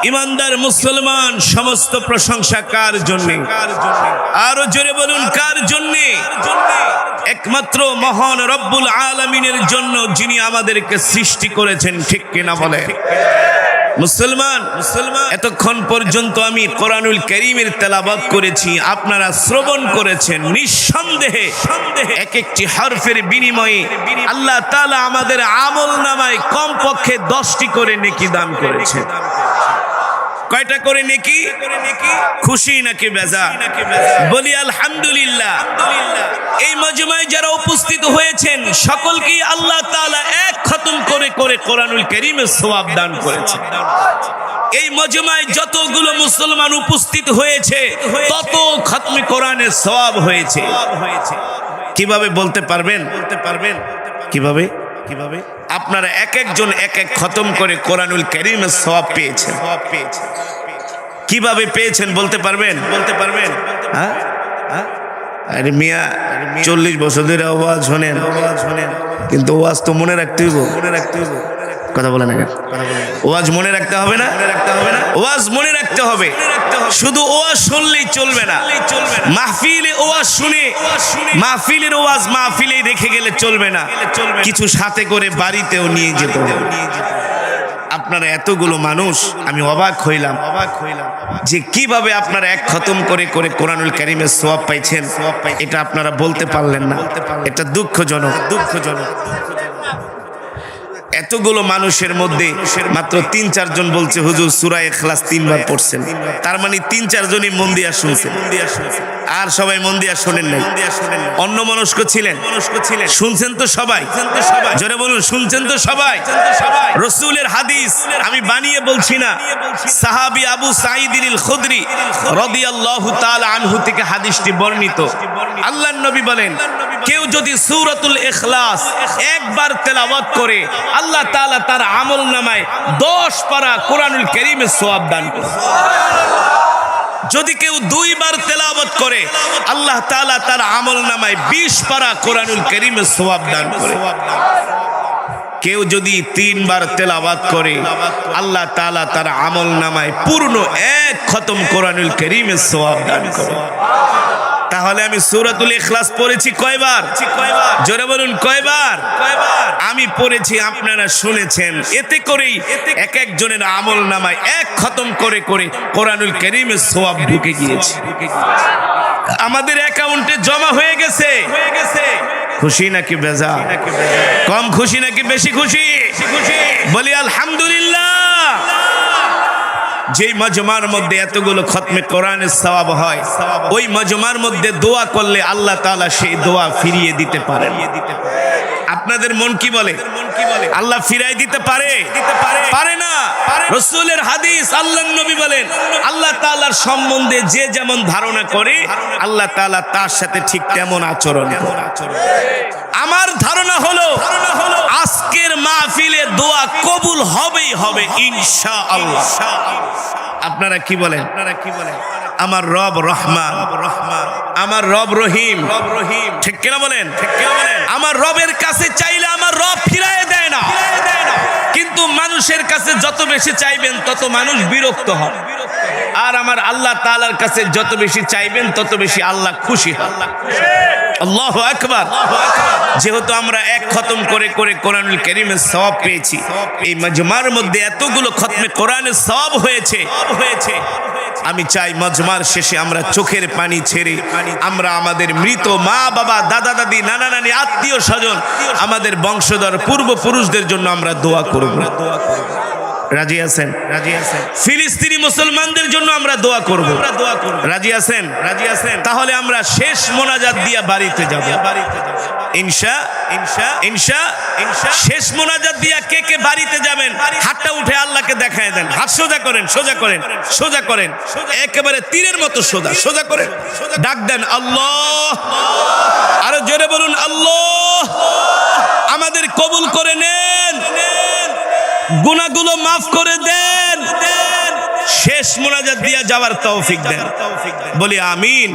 ইমানদার মুসলমান, সমস্ত প্রশংসা কার জন্য? আরো জোরে বলুন কার জন্য? একমাত্র মহান রব্বুল আলামিনের জন্য, যিনি আমাদেরকে সৃষ্টি করেছেন। ঠিক কিনা বলে মুসলমান? এতক্ষণ পর্যন্ত আমি কোরআনুল কারীমের তেলাওয়াত করেছি, আপনারা শ্রবণ করেছেন। নিঃসন্দেহে এক একটি হরফের বিনিময়ে আল্লাহ তাআলা আমাদের আমলনামায় কমপক্ষে 10টি করে নেকি দান করেছেন। কয়টা করে নেকি? খুশি নাকি বেজার? বলি আলহামদুলিল্লাহ। এই মজমায় যারা উপস্থিত হয়েছেন সকলকে আল্লাহ তাআলা এক খতম করে করে কোরআনুল কারীমের সওয়াব দান করেছেন। এই মজমায় যতগুলো মুসলমান উপস্থিত হয়েছে তত খতমে কোরআনের সওয়াব হয়েছে। কিভাবে বলতে পারবেন? কিভাবে? আপনারা এক একজন এক এক খতম করে কোরআনুল কারীমের সওয়াব পেয়েছেন। কিভাবে পেয়েছেন বলতে পারবেন? হ্যাঁ, আরে মিয়া 40 বছর ধরে ওয়াজ শোনেন, কিন্তু ওয়াজ তো মনে রাখতে হইব। কথা বলে না, ওয়াজ মনে রাখতে হবে না? ওয়াজ মনে রাখতে হবে। শুধু ওয়াজ শুনলেই চলবে না, মাহফিলে ওয়াজ শুনে মাহফিলের ওয়াজ মাহফিলেই রেখে গেলে চলবে না, কিছু সাথে করে বাড়িতেও নিয়ে যেতে হবে। আপনারা এতগুলো মানুষ, আমি অবাক হইলাম যে কিভাবে আপনারা এক খতম করে করে কোরআনুল কারীমের সওয়াব পাইছেন। এটা আপনারা বলতে পারলেন না, এটা দুঃখজনক। এতগুলো মানুষের মধ্যে মাত্র 3-4 জন বলছে হুজুর সূরা ইখলাস 3 বার পড়ছেন। তার মানে 3-4 জনই মন দিয়া শুনছেন, আর সবাই মন দিয়া শোনেন নাই, অন্য মনস্ক ছিলেন। শুনছেন তো সবাই? জোরে বলুন শুনছেন তো সবাই? রাসূলের হাদিস আমি বানিয়ে বলছি না, সাহাবী আবু সাঈদ আল খুদরি রাদিয়াল্লাহু তাআলা আনহু থেকে হাদিসটি বর্ণিত। আল্লাহর নবী বলেন, কেউ যদি সূরাতুল ইখলাস একবার তেলাওয়াত করে আল্লাহ তাআলা তার আমলনামায় 10 পারা কোরআনুল কারীমের সওয়াব দান করেন। যদি কেউ 2 বার তেলাওয়াত করে আল্লাহ তাআলা তার আমলনামায় 20 পারা কোরআনুল কারীমের সওয়াব দান করেন। কেউ যদি 3 বার তেলাওয়াত করে আল্লাহ তাআলা তার আমলনামায় পূর্ণ 1 খতম কোরআনুল কারীমের সওয়াব দান করেন। তাহলে আমি সূরাতুল ইখলাস পড়েছি কয়বার? জোরে বলুন কয়বার? আমি পড়েছি, আপনারা শুনেছেন। এতে করেই এক একজনের আমলনামায় 1 খতম করে করে কোরআনুল কারীমের সওয়াব ঢুকে গিয়েছে, আমাদের অ্যাকাউন্টে জমা হয়ে গেছে। খুশি নাকি বেজার? কম খুশি নাকি বেশি খুশি? বলি আলহামদুলিল্লাহ। যেই মজমার মধ্যে এতগুলো খতমে কোরআনের সওয়াব হয়, ওই মজমার মধ্যে দোয়া করলে আল্লাহ তাআলা সেই দোয়া ফিরিয়ে দিতে পারেন। আপনাদের মন কি বলে? আল্লাহ ফিরাই দিতে পারে? পারে না। রাসূলের হাদিস, আল্লাহর নবী বলেন, আল্লাহ তাআলার সম্বন্ধে যে যেমন ধারণা করে আল্লাহ তাআলা তার সাথে ঠিক তেমন আচরণ করে। আমার ধারণা হলো আজকের মাহফিলে দোয়া কবুল হবেই হবে ইনশাআল্লাহ। আপনারা কি বলেন? আমার রব রহমান, আমার রব রহিম। ঠিক কিনা বলেন? আমার রবের কাছে চাইলে আমার রব ফিরায় দেয় না, কিন্তু মানুষের কাছে যত বেশি চাইবেন তত মানুষ বিরক্ত হয়। আর আমার আল্লাহ তাআলার কাছে যত বেশি চাইবেন তত বেশি আল্লাহ খুশি হয়। আল্লাহু আকবার। যেহেতু আমরা 1 খতম করে করে কোরআনুল কারীমের সওয়াব পেয়েছি, এই মজমার মধ্যে এতগুলো খতমে কোরআনের সওয়াব হয়েছে, আমি চাই মজমার শেষে আমরা চোখের পানি ছেড়ে আমরা আমাদের মৃত মা বাবা, দাদা দাদি, নানা নানি, আত্মীয় স্বজন, আমাদের বংশধর পূর্বপুরুষদের জন্য আমরা দোয়া করব। রাজি আছেন? রাজি আছেন? ফিলিস্তিনি মুসলমানদের জন্য আমরা দোয়া করব। রাজি আছেন? রাজি আছেন? তাহলে আমরা শেষ মোনাজাত দিয়া বাড়িতে যাব। ইনশা ইনশা ইনশা ইনশা শেষ মোনাজাত দিয়া কে কে বাড়িতে যাবেন হাতটা উঠে আল্লাহকে দেখায় দেন। হাত সোজা করেন, সোজা করেন, সোজা করেন, একেবারে তীরের মতো সোজা, সোজা করেন। ডাক দেন আল্লাহ, আরো জোরে বলুন আল্লাহ। আমাদের কবুল করে নেন, গুনাহগুলো মাফ করে দেন, শেষ মোনাজাত দিয়া যাওয়ার তৌফিক দেন। বলি আমিন।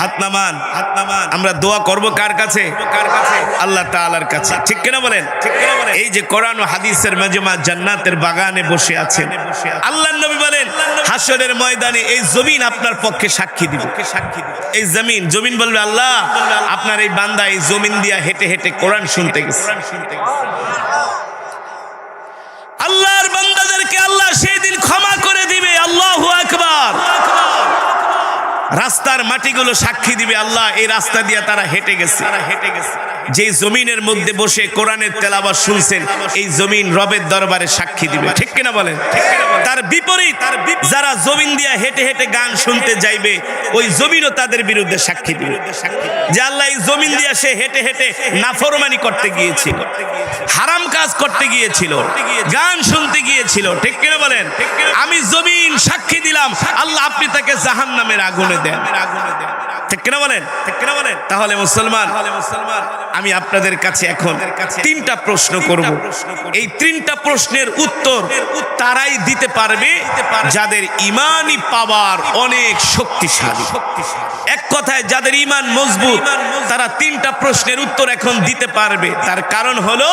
হাত নামান, হাত নামান। আমরা দোয়া করব কার কাছে? কার কাছে? আল্লাহ তাআলার কাছে। ঠিক কিনা বলেন? ঠিক কিনা বলেন? এই যে কোরআন ও হাদিসের মাজমা জান্নাতের বাগানে বসে আছেন, আল্লাহর নবী বলেন হাশরের ময়দানে এই জমিন আপনার পক্ষে সাক্ষী দিবে। এই জমিন, জমিন বলবে আল্লাহ আপনার এই বান্দা এই জমিন দিয়া হেঁটে হেঁটে কোরআন শুনতে গেছে। আল্লাহর বান্দাদেরকে আল্লাহ সেই দিন ক্ষমা করে দিবে। আল্লাহু আকবার। রাস্তার মাটিগুলো সাক্ষী দিবে আল্লাহ এই রাস্তা দিয়ে তারা হেঁটে গেছে। যে জমিনের মধ্যে বসে কোরআনের তেলাওয়াত শুনছেন এই জমিন রবের দরবারে সাক্ষী দিবে। ঠিক কিনা বলেন? তার বিপরীত যারা জমিন দিয়ে হেঁটে হেঁটে গান শুনতে যাইবে ওই জমিনও তাদের বিরুদ্ধে সাক্ষী দিবে যে আল্লাহ এই জমিন দিয়ে সে হেঁটে হেঁটে নাফরমানি করতে গিয়েছিল, হারাম কাজ করতে গিয়েছিল, গান শুনতে গিয়েছিল। ঠিক কিনা বলেন? আমি জমিন সাক্ষী দিলাম আল্লাহ আপনি তাকে জাহান্নামের আগুনে দেন। ঠিক কিনা বলেন? ঠিক কিনা বলেন? তাহলে মুসলমান, আমি আপনাদের কাছে এখন তিনটা প্রশ্ন করব। এই তিনটা প্রশ্নের উত্তর তারাই দিতে পারবে যাদের ঈমানি পাওয়ার অনেক শক্তিশালী। এক কথায় যাদের ঈমান মজবুত তারা তিনটা প্রশ্নের উত্তর এখন দিতে পারবে। তার কারণ হলো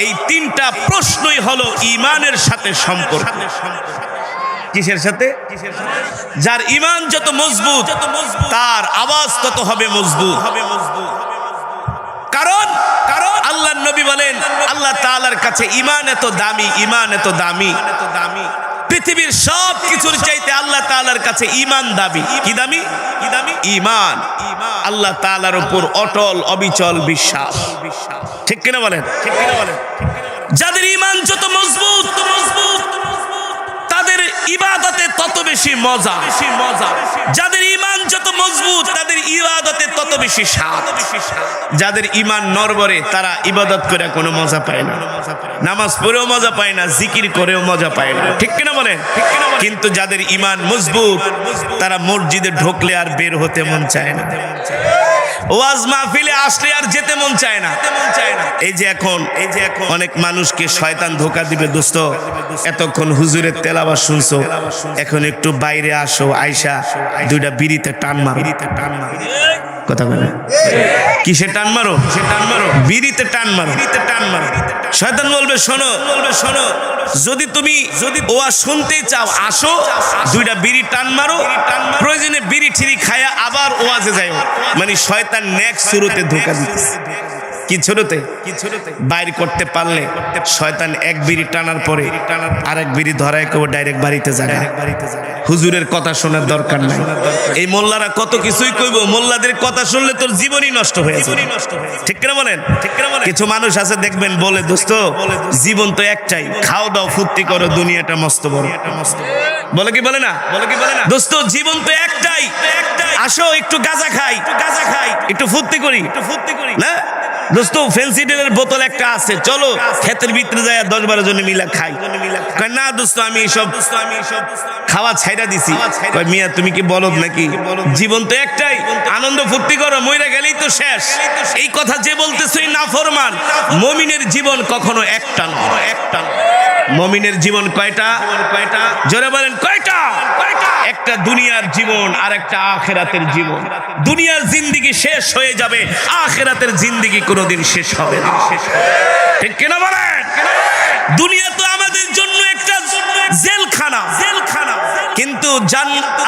এই তিনটা প্রশ্নই হলো ঈমানের সাথে সম্পর্ক। কিসের সাথে? যার ঈমান যত মজবুত তার আওয়াজ তত হবে মজবুত। কারণ আল্লাহর নবী বলেন আল্লাহ তাআলার কাছে ঈমান এত দামি, ঈমান এত দামি, পৃথিবীর সব কিছুর চাইতে আল্লাহ তাআলার কাছে ঈমান দামি। কি দামি? কি দামি? ঈমান। আল্লাহ তাআলার উপর অটল অবিচল বিশ্বাস। ঠিক কিনা বলেন? ঠিক কিনা বলেন? যাদের ঈমান যত মজবুত তাদের ইবাদতে তত বেশি মজা। যাদের ঈমান যত মজবুত তাদের ইবাদতে তত বেশি স্বাদ। যাদের ঈমান নড়বড়ে তারা ইবাদত করে কোনো মজা পায় না, নামাজ পড়েও মজা পায় না, জিকির করেও মজা পায় না। ঠিক কিনা বলেন? কিন্তু যাদের ঈমান মজবুত তারা মসজিদে ঢুকলে আর বের হতে মন চায় না, ওয়াজ মাহফিলে আসলে আর যেতে মন চায় না। এই যে এখন অনেক মানুষকে শয়তান ধোঁকা দিবে। দোস্ত এতক্ষণ হুজুরের তেলাওয়াত শুনছো, এখন একটু বাইরে আসো, আয়সা দুইটা বিড়িতে টান মারো। কথা বলে কিসে টান মারো? বিড়িতে টান মারো। শয়তান বলবে শোনো, যদি ওয়াজ শুনতে চাও আসো, দুইটা বিড়ি টান মারো, প্রয়োজনে বিড়ি ঠিরি খায়া আবার ওয়াজে যাও। মানে শয়তান নেক্সট শুরুতে ধোঁকা দিতেছে। কি শুরুতে? বাইর করতে পারলে শয়তান এক বিড়ি টানার পরে আরেক বিড়ি ধরায় কেউ ডাইরেক্ট বাড়িতে যায়। হুজুরের কথা শোনার দরকার নাই। এই মোল্লারা কত কিছুই কইব, মোল্লাদের কথা শুনলে তোর জীবনই নষ্ট হয়ে যাবে। ঠিক করে বলেন? কিছু মানুষ আছে দেখবেন বলে দোস্ত জীবন তো একটাই, খাও দাও ফুর্তি করো, দুনিয়াটা মস্ত বড়। বলে কি বলে না? দোস্ত জীবন তো একটাই, আসো একটু গাঁজা খাই, একটু ফুর্তি করি না দোস্ত। ফেন্সিডেলের বোতল একটা আছে, চলো ক্ষেতের ভিতরে যায় 10-12 জন মিলা খাই। না দোস্ত আমি সব খাওয়া ছাইড়া দিছি। মিয়া তুমি কি বলদ নাকি? জীবন তো একটাই, আনন্দ ফুর্তি করো, মইরা গেলেই তো শেষ। এই কথা যে বলতেছে নাফরমান। মুমিনের জীবন কখনো একটা নয়। মুমিনের জীবন কয়টা? জোরে বলেন কয়টা? একটা দুনিয়ার জীবন আর একটা আখিরাতের জীবন। দুনিয়ার জিন্দেগি শেষ হয়ে যাবে, আখিরাতের জিন্দেগি কোনোদিন শেষ হবে না। ঠিক কিনা বলেন? দুনিয়া তো আমাদের জন্য একটা জেলখানা, কিন্তু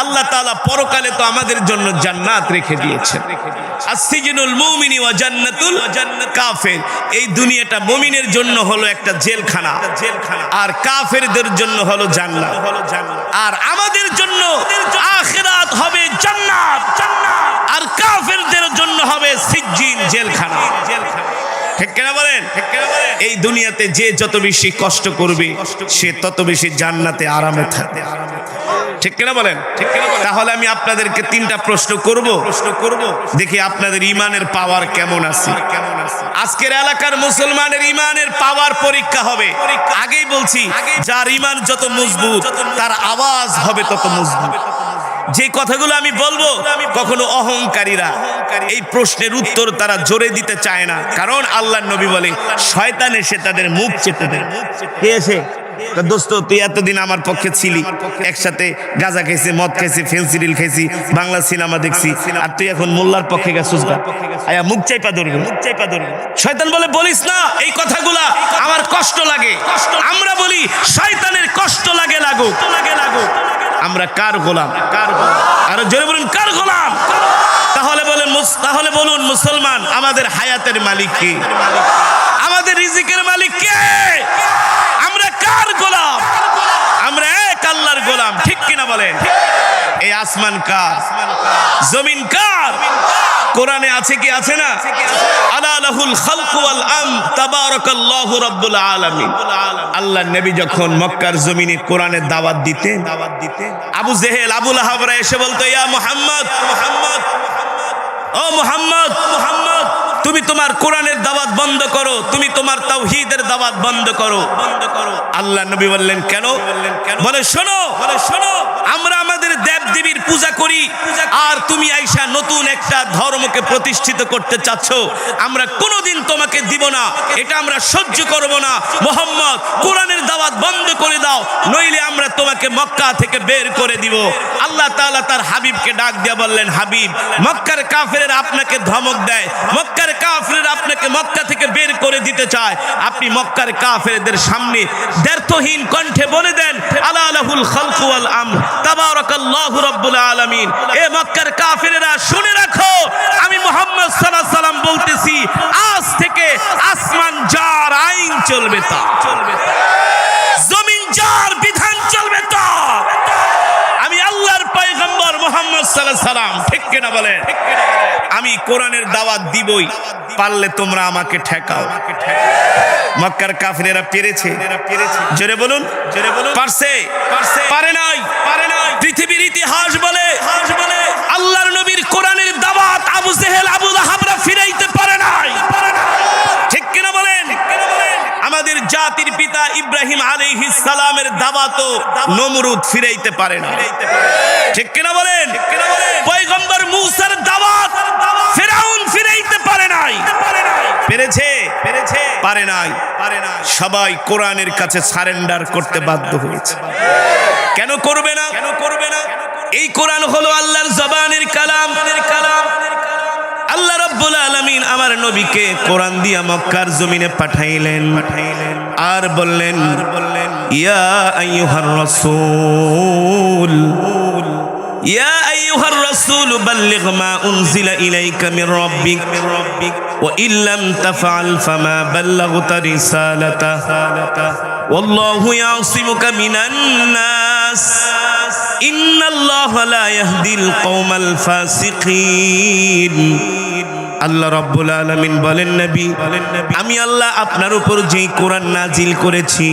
আল্লাহ তাআলা পরকালে তো আমাদের জন্য জান্নাত রেখে দিয়েছেন। আসসিজনুল মুমিনি ওয়া জান্নাতুল কাফির। এই দুনিয়াটা মুমিনের জন্য হলো একটা জেলখানা, আর কাফেরদের জন্য হলো জান্নাত। আর আমাদের জন্য আখিরাত হবে জান্নাত, আর কাফেরদের জন্য হবে সিজ্জিন, জেলখানা। ঠিক কিনা বলেন? এই দুনিয়াতে যে যত বেশি কষ্ট করবে সে তত বেশি জান্নাতে আরামে থাকবে। ঠিক কিনা বলেন? ঠিক কিনা? তাহলে আমি আপনাদেরকে 3টা প্রশ্ন করব, দেখি আপনাদের ঈমানের পাওয়ার কেমন আছে। আজকের এলাকার মুসলমানের ঈমানের পাওয়ার পরীক্ষা হবে। আগেই বলছি, যার ঈমান যত মজবুত তার আওয়াজ হবে তত মজবুত। যে কথাগুলো আমি বলবো, কখনো অহংকারীরা এই প্রশ্নের উত্তর তারা জোরে দিতে চায় না, কারণ আল্লাহর নবী বলে শয়তান এসে তাদের মুখ চেপে দেয়। কে এসে? দোস্ত, তুই এতদিন আমার পক্ষে ছিলি, একসাথে গাঁজা খাইছি, মদ খাইছি, ফেন্সিডিল খাইছি, বাংলা সিনেমা দেখছি, আর তুই এখন মোল্লার পক্ষে গেছিস। আয়া মুখ চাইপা ধরবে, মুখ চাইপা ধরবে। শয়তান বলে বলিস না এই কথাগুলা, আমার কষ্ট লাগে। আমরা বলি শয়তানের কষ্ট লাগে, লাগুক। আমরা কার গোলাম? কার গোলাম? আরো জোরে বলুন, কার গোলাম? তাহলে বলুন মুসলমান, আমাদের হায়াতের মালিক কে? আমাদের রিজিকের মালিক কে? আমরা কার গোলাম? আমরা এক আল্লাহর গোলাম। ঠিক কিনা বলেন? এই আসমান কার? জমিন কার? কোরআনে আছে কি আছে না? আলা লাহুল খালকু ওয়াল আমর তাবারাকাল্লাহু রাব্বুল আলামিন। আল্লাহর নবী যখন মক্কার জমিনে কোরআনের দাওয়াত দিতেন, আবু জেহেল, আবু লাহাবরা এসে বলতো, ইয়া মুহাম্মদ, ও মুহাম্মদ, তুমি তোমার কোরআনের দাওয়াত বন্ধ করো, তুমি তোমার তাওহীদের দাওয়াত বন্ধ করো। আল্লাহ নবী বললেন, কেন? বলে শোনো, আমরা আমাদের দেব দেবীর পূজা করি, আর তুমি আইসা নতুন একটা ধর্মকে প্রতিষ্ঠিত করতে চাচ্ছ। আমরা কোনোদিন তোমাকে দিব না, এটা আমরা সহ্য করব না। মুহাম্মদ, কোরআনের দাওয়াত বন্ধ করে দাও, নইলে আমরা তোমাকে মক্কা থেকে বের করে দিব। আল্লাহ তাআলা তার হাবিবকে ডাক দিয়ে বললেন, হাবিব, মক্কার কাফেররা আপনাকে ধমক দেয়, মক্কার কাফেররা আপনাকে মক্কা থেকে বের করে দিতে চায়। আপনি মক্কার কাফেরদের সামনে দ্ব্যর্থহীন কণ্ঠে বলে দেন, আলা লাহুল খালকু ওয়াল আমর তাবারাকাল্লাহু রাব্বুল আলামিন। এ মক্কার কাফেররা শুনে রাখো, আমি মুহাম্মদ সাল্লাল্লাহু আলাইহি সাল্লাম বলতেছি, আজ থেকে আসমান যার আইন চলবে তা, জমিন যার বিধান চলবে তা। আমি আল্লাহর পয়গম্বর মুহাম্মদ সাল্লাল্লাহু আলাইহি সাল্লাম। ঠিক কিনা বলেন? আমি কোরআনের দাওয়াত দিবই, পারলে তোমরা আমাকে ঠেকাও। মক্কার কাফেরেরা পেরেছে? জোরে বলুন, পারছে? পারে নাই। পৃথিবীর ইতিহাস বলে আল্লাহর নবীর কোরআনের দাওয়াত আবু জেহেল, আবু লাহাবরা ফিরাইতে পারে নাই। ঠিক কিনা বলেন? আমাদের জাতির পিতা ইব্রাহিম আলাইহিস সালামের দাওয়াতও নমরুদ ফিরাইতে পারে না। ঠিক কিনা বলেন? পয়গম্বর মূসার দাওয়াত ফিরাউন ফিরাইতে পারে নাই। পেরেছে? পারে নাই। সবাই কোরআনের কাছে সারেন্ডার করতে বাধ্য হয়েছে। কেন করবে না? এই কোরআন হলো আল্লাহর জবানের কালাম। আল্লাহ রাব্বুল আলামিন আমার নবীকে কোরআন দিয়া মক্কার জমিনে পাঠাইলেন, আর বললেন, ইয়া আইয়ুহার রাসূল, বাল্লিগ মা উনজিলা ইলাইকা মির রাব্বিক ওয়া ইল্লাম তাফআল ফামা বাল্লাগতা রিসালাতাহু ওয়াল্লাহু ইয়াসিমুকা মিনান নাস ইন্নাল্লাহা লা ইয়াহদিল কওমাল ফাসিকিন। আল্লাহ রাব্বুল আলামিন বলেন, নবী, আমি আল্লাহ আপনার উপর যেই কোরআন নাজিল করেছি,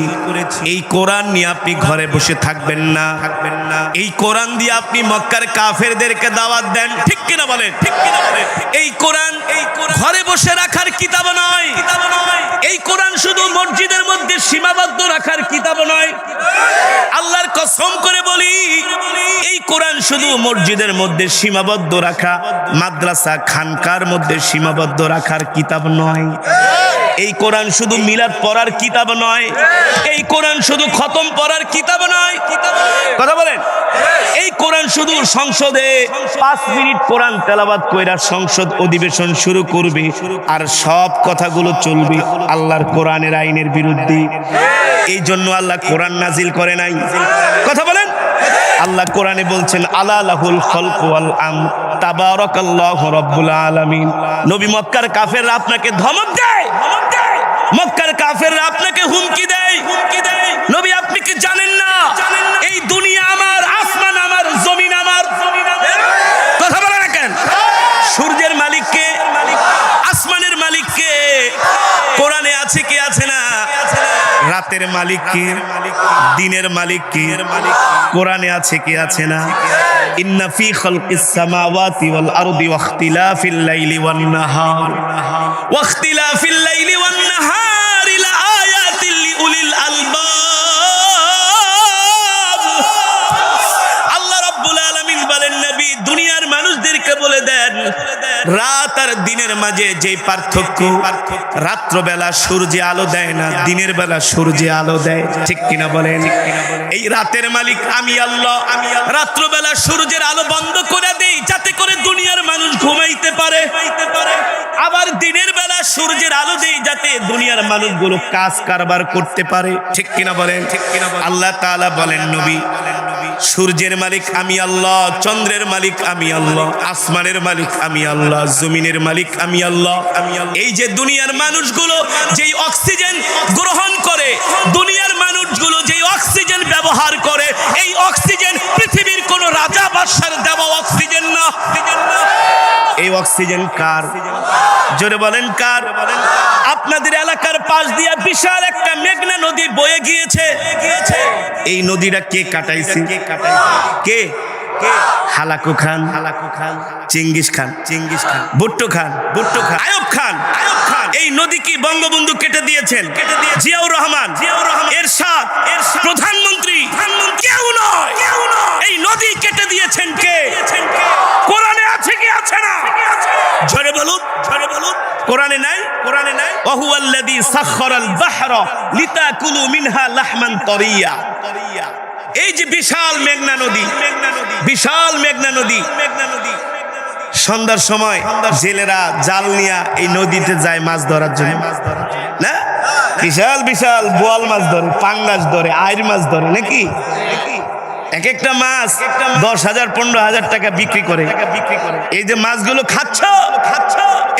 এই কোরআন নিয়ে আপনি ঘরে বসে থাকবেন না। এই কোরআন দিয়ে আপনি মক্কার কাফেরদেরকে দাওয়াত দেন। ঠিক কিনা বলেন? এই কোরআন ঘরে বসে রাখার কিতাব নয়। এই কোরআন শুধু মসজিদের মধ্যে সীমাবদ্ধ রাখার কিতাব নয়। আল্লাহর কসম করে বলি, এই কোরআন শুধু মসজিদের মধ্যে সীমাবদ্ধ রাখা, মাদ্রাসা খানকার মধ্যে সীমাবদ্ধ রাখার কিতাব নয়। এই কোরআন শুধু মিলাদ পড়ার কিতাব নয়। এই কোরআন শুধু খতম পড়ার কিতাব নয়। কথা বলেন? এই কোরআন শুধু সংসদে 5 মিনিট কোরআন তেলাওয়াত কইরা সংসদ অধিবেশন শুরু করবে, আর সব কথাগুলো চলবে আল্লাহর কোরআনের আইনের বিরুদ্ধে। এই জন্য আল্লাহ কোরআন নাজিল করে নাই। কথা বলেন? আল্লাহ কোরআনে বলছেন, আলা লাহুল খালকু ওয়াল আমর তাবারাকাল্লাহু রাব্বুল আলামিন। নবী, মক্কার কাফেররা আপনাকে ধমক দেয়, মক্কার কাফেররা আপনাকে হুমকি দেয়। নবী, আপনি কি জানেন না এই দুনিয়া আমার, আসমান আমার, জমিন আমার? কথা বলে না কেন? সূর্যের মালিক কে? আসমানের মালিক কে? কোরআনে আছে কি আছে না? রাতের মালিক কে? দিনের মালিক কে? কোরআনে আছে কি আছে না? ইন্না ফি খালকিস সামাওয়াতি ওয়াল আরদি ওয়াখতিলাফিল লাইলি ওয়ান নাহার ওয়াখতিলাফিল লাইলি ওয়ান নাহার লাআয়াতিল লিউলিল আলবাব। আল্লাহ রাব্বুল আলামিন বলেন, নবী দুনিয়ার মানুষদেরকে বলে দেন, রাত আর দিনের মাঝে যে পার্থক্য, রাত্রবেলা সূর্যে আলো দেয় না, দিনের বেলা সূর্যে আলো দেয়, ঠিক কিনা বলেন? এই রাতের মালিক আমি আল্লাহ, রাত্রবেলা সূর্যের আলো বন্ধ করে দেই যাতে করে দুনিয়ার মানুষ ঘুমাইতে পারে, আবার দিনের বেলা সূর্যের আলো দেই যাতে দুনিয়ার মানুষগুলো কাজ কারবার করতে পারে, ঠিক কিনা বলেন? আল্লাহ তাআলা বলেন, নবী সূর্যের মালিক আমি আল্লাহ, চন্দ্রের মালিক আমি আল্লাহ, আসমানের মালিক আমি আল্লাহ, জমিনের মালিক আমি আল্লাহ। এই যে দুনিয়ার মানুষগুলো যেই অক্সিজেন গ্রহণ করে, দুনিয়ার মানুষগুলো যেই অক্সিজেন ব্যবহার করে, এই অক্সিজেন পৃথিবীর কোন রাজা বাদশার দেওয়া অক্সিজেন না। এই অক্সিজেন কার? জোরে বলেন কার? আপনাদের এলাকার পাশ দিয়ে বিশাল একটা মেঘনা নদী বয়ে গিয়েছে। এই নদীটা কে কাটাইছে? কে? Hulagu Khan, Genghis Khan, Bhutto Khan, Ayub Khan. এই নদী কি বঙ্গবন্ধু কেটে দিয়েছেন? জিয়াউর রহমান, এরশাদ, প্রধানমন্ত্রী, কেউ নয়। এই নদী কেটে দিয়েছেন কে? কোরআনে আছে কি আছে না? জোরে বলুন, কোরআনে নাই? ওয়াহুয়াল্লাযী সাখখারাল বাহরা লিতাকুলু মিনহা লাহমান তারিয়া। এই যে বিশাল মেঘনা নদী, বিশাল মেঘনা নদী, সন্ধ্যার সময় জেলেরা জাল নিয়ে এই নদীতে যায় মাছ ধরার জন্য, না? বিশাল বিশাল বোয়াল মাছ ধরে, পাঙ্গাস ধরে, আইর মাছ ধরে, নাকি? এক একটা মাছ 10,000 15,000 টাকা বিক্রি করে। এই যে মাছগুলো খাচ্ছ,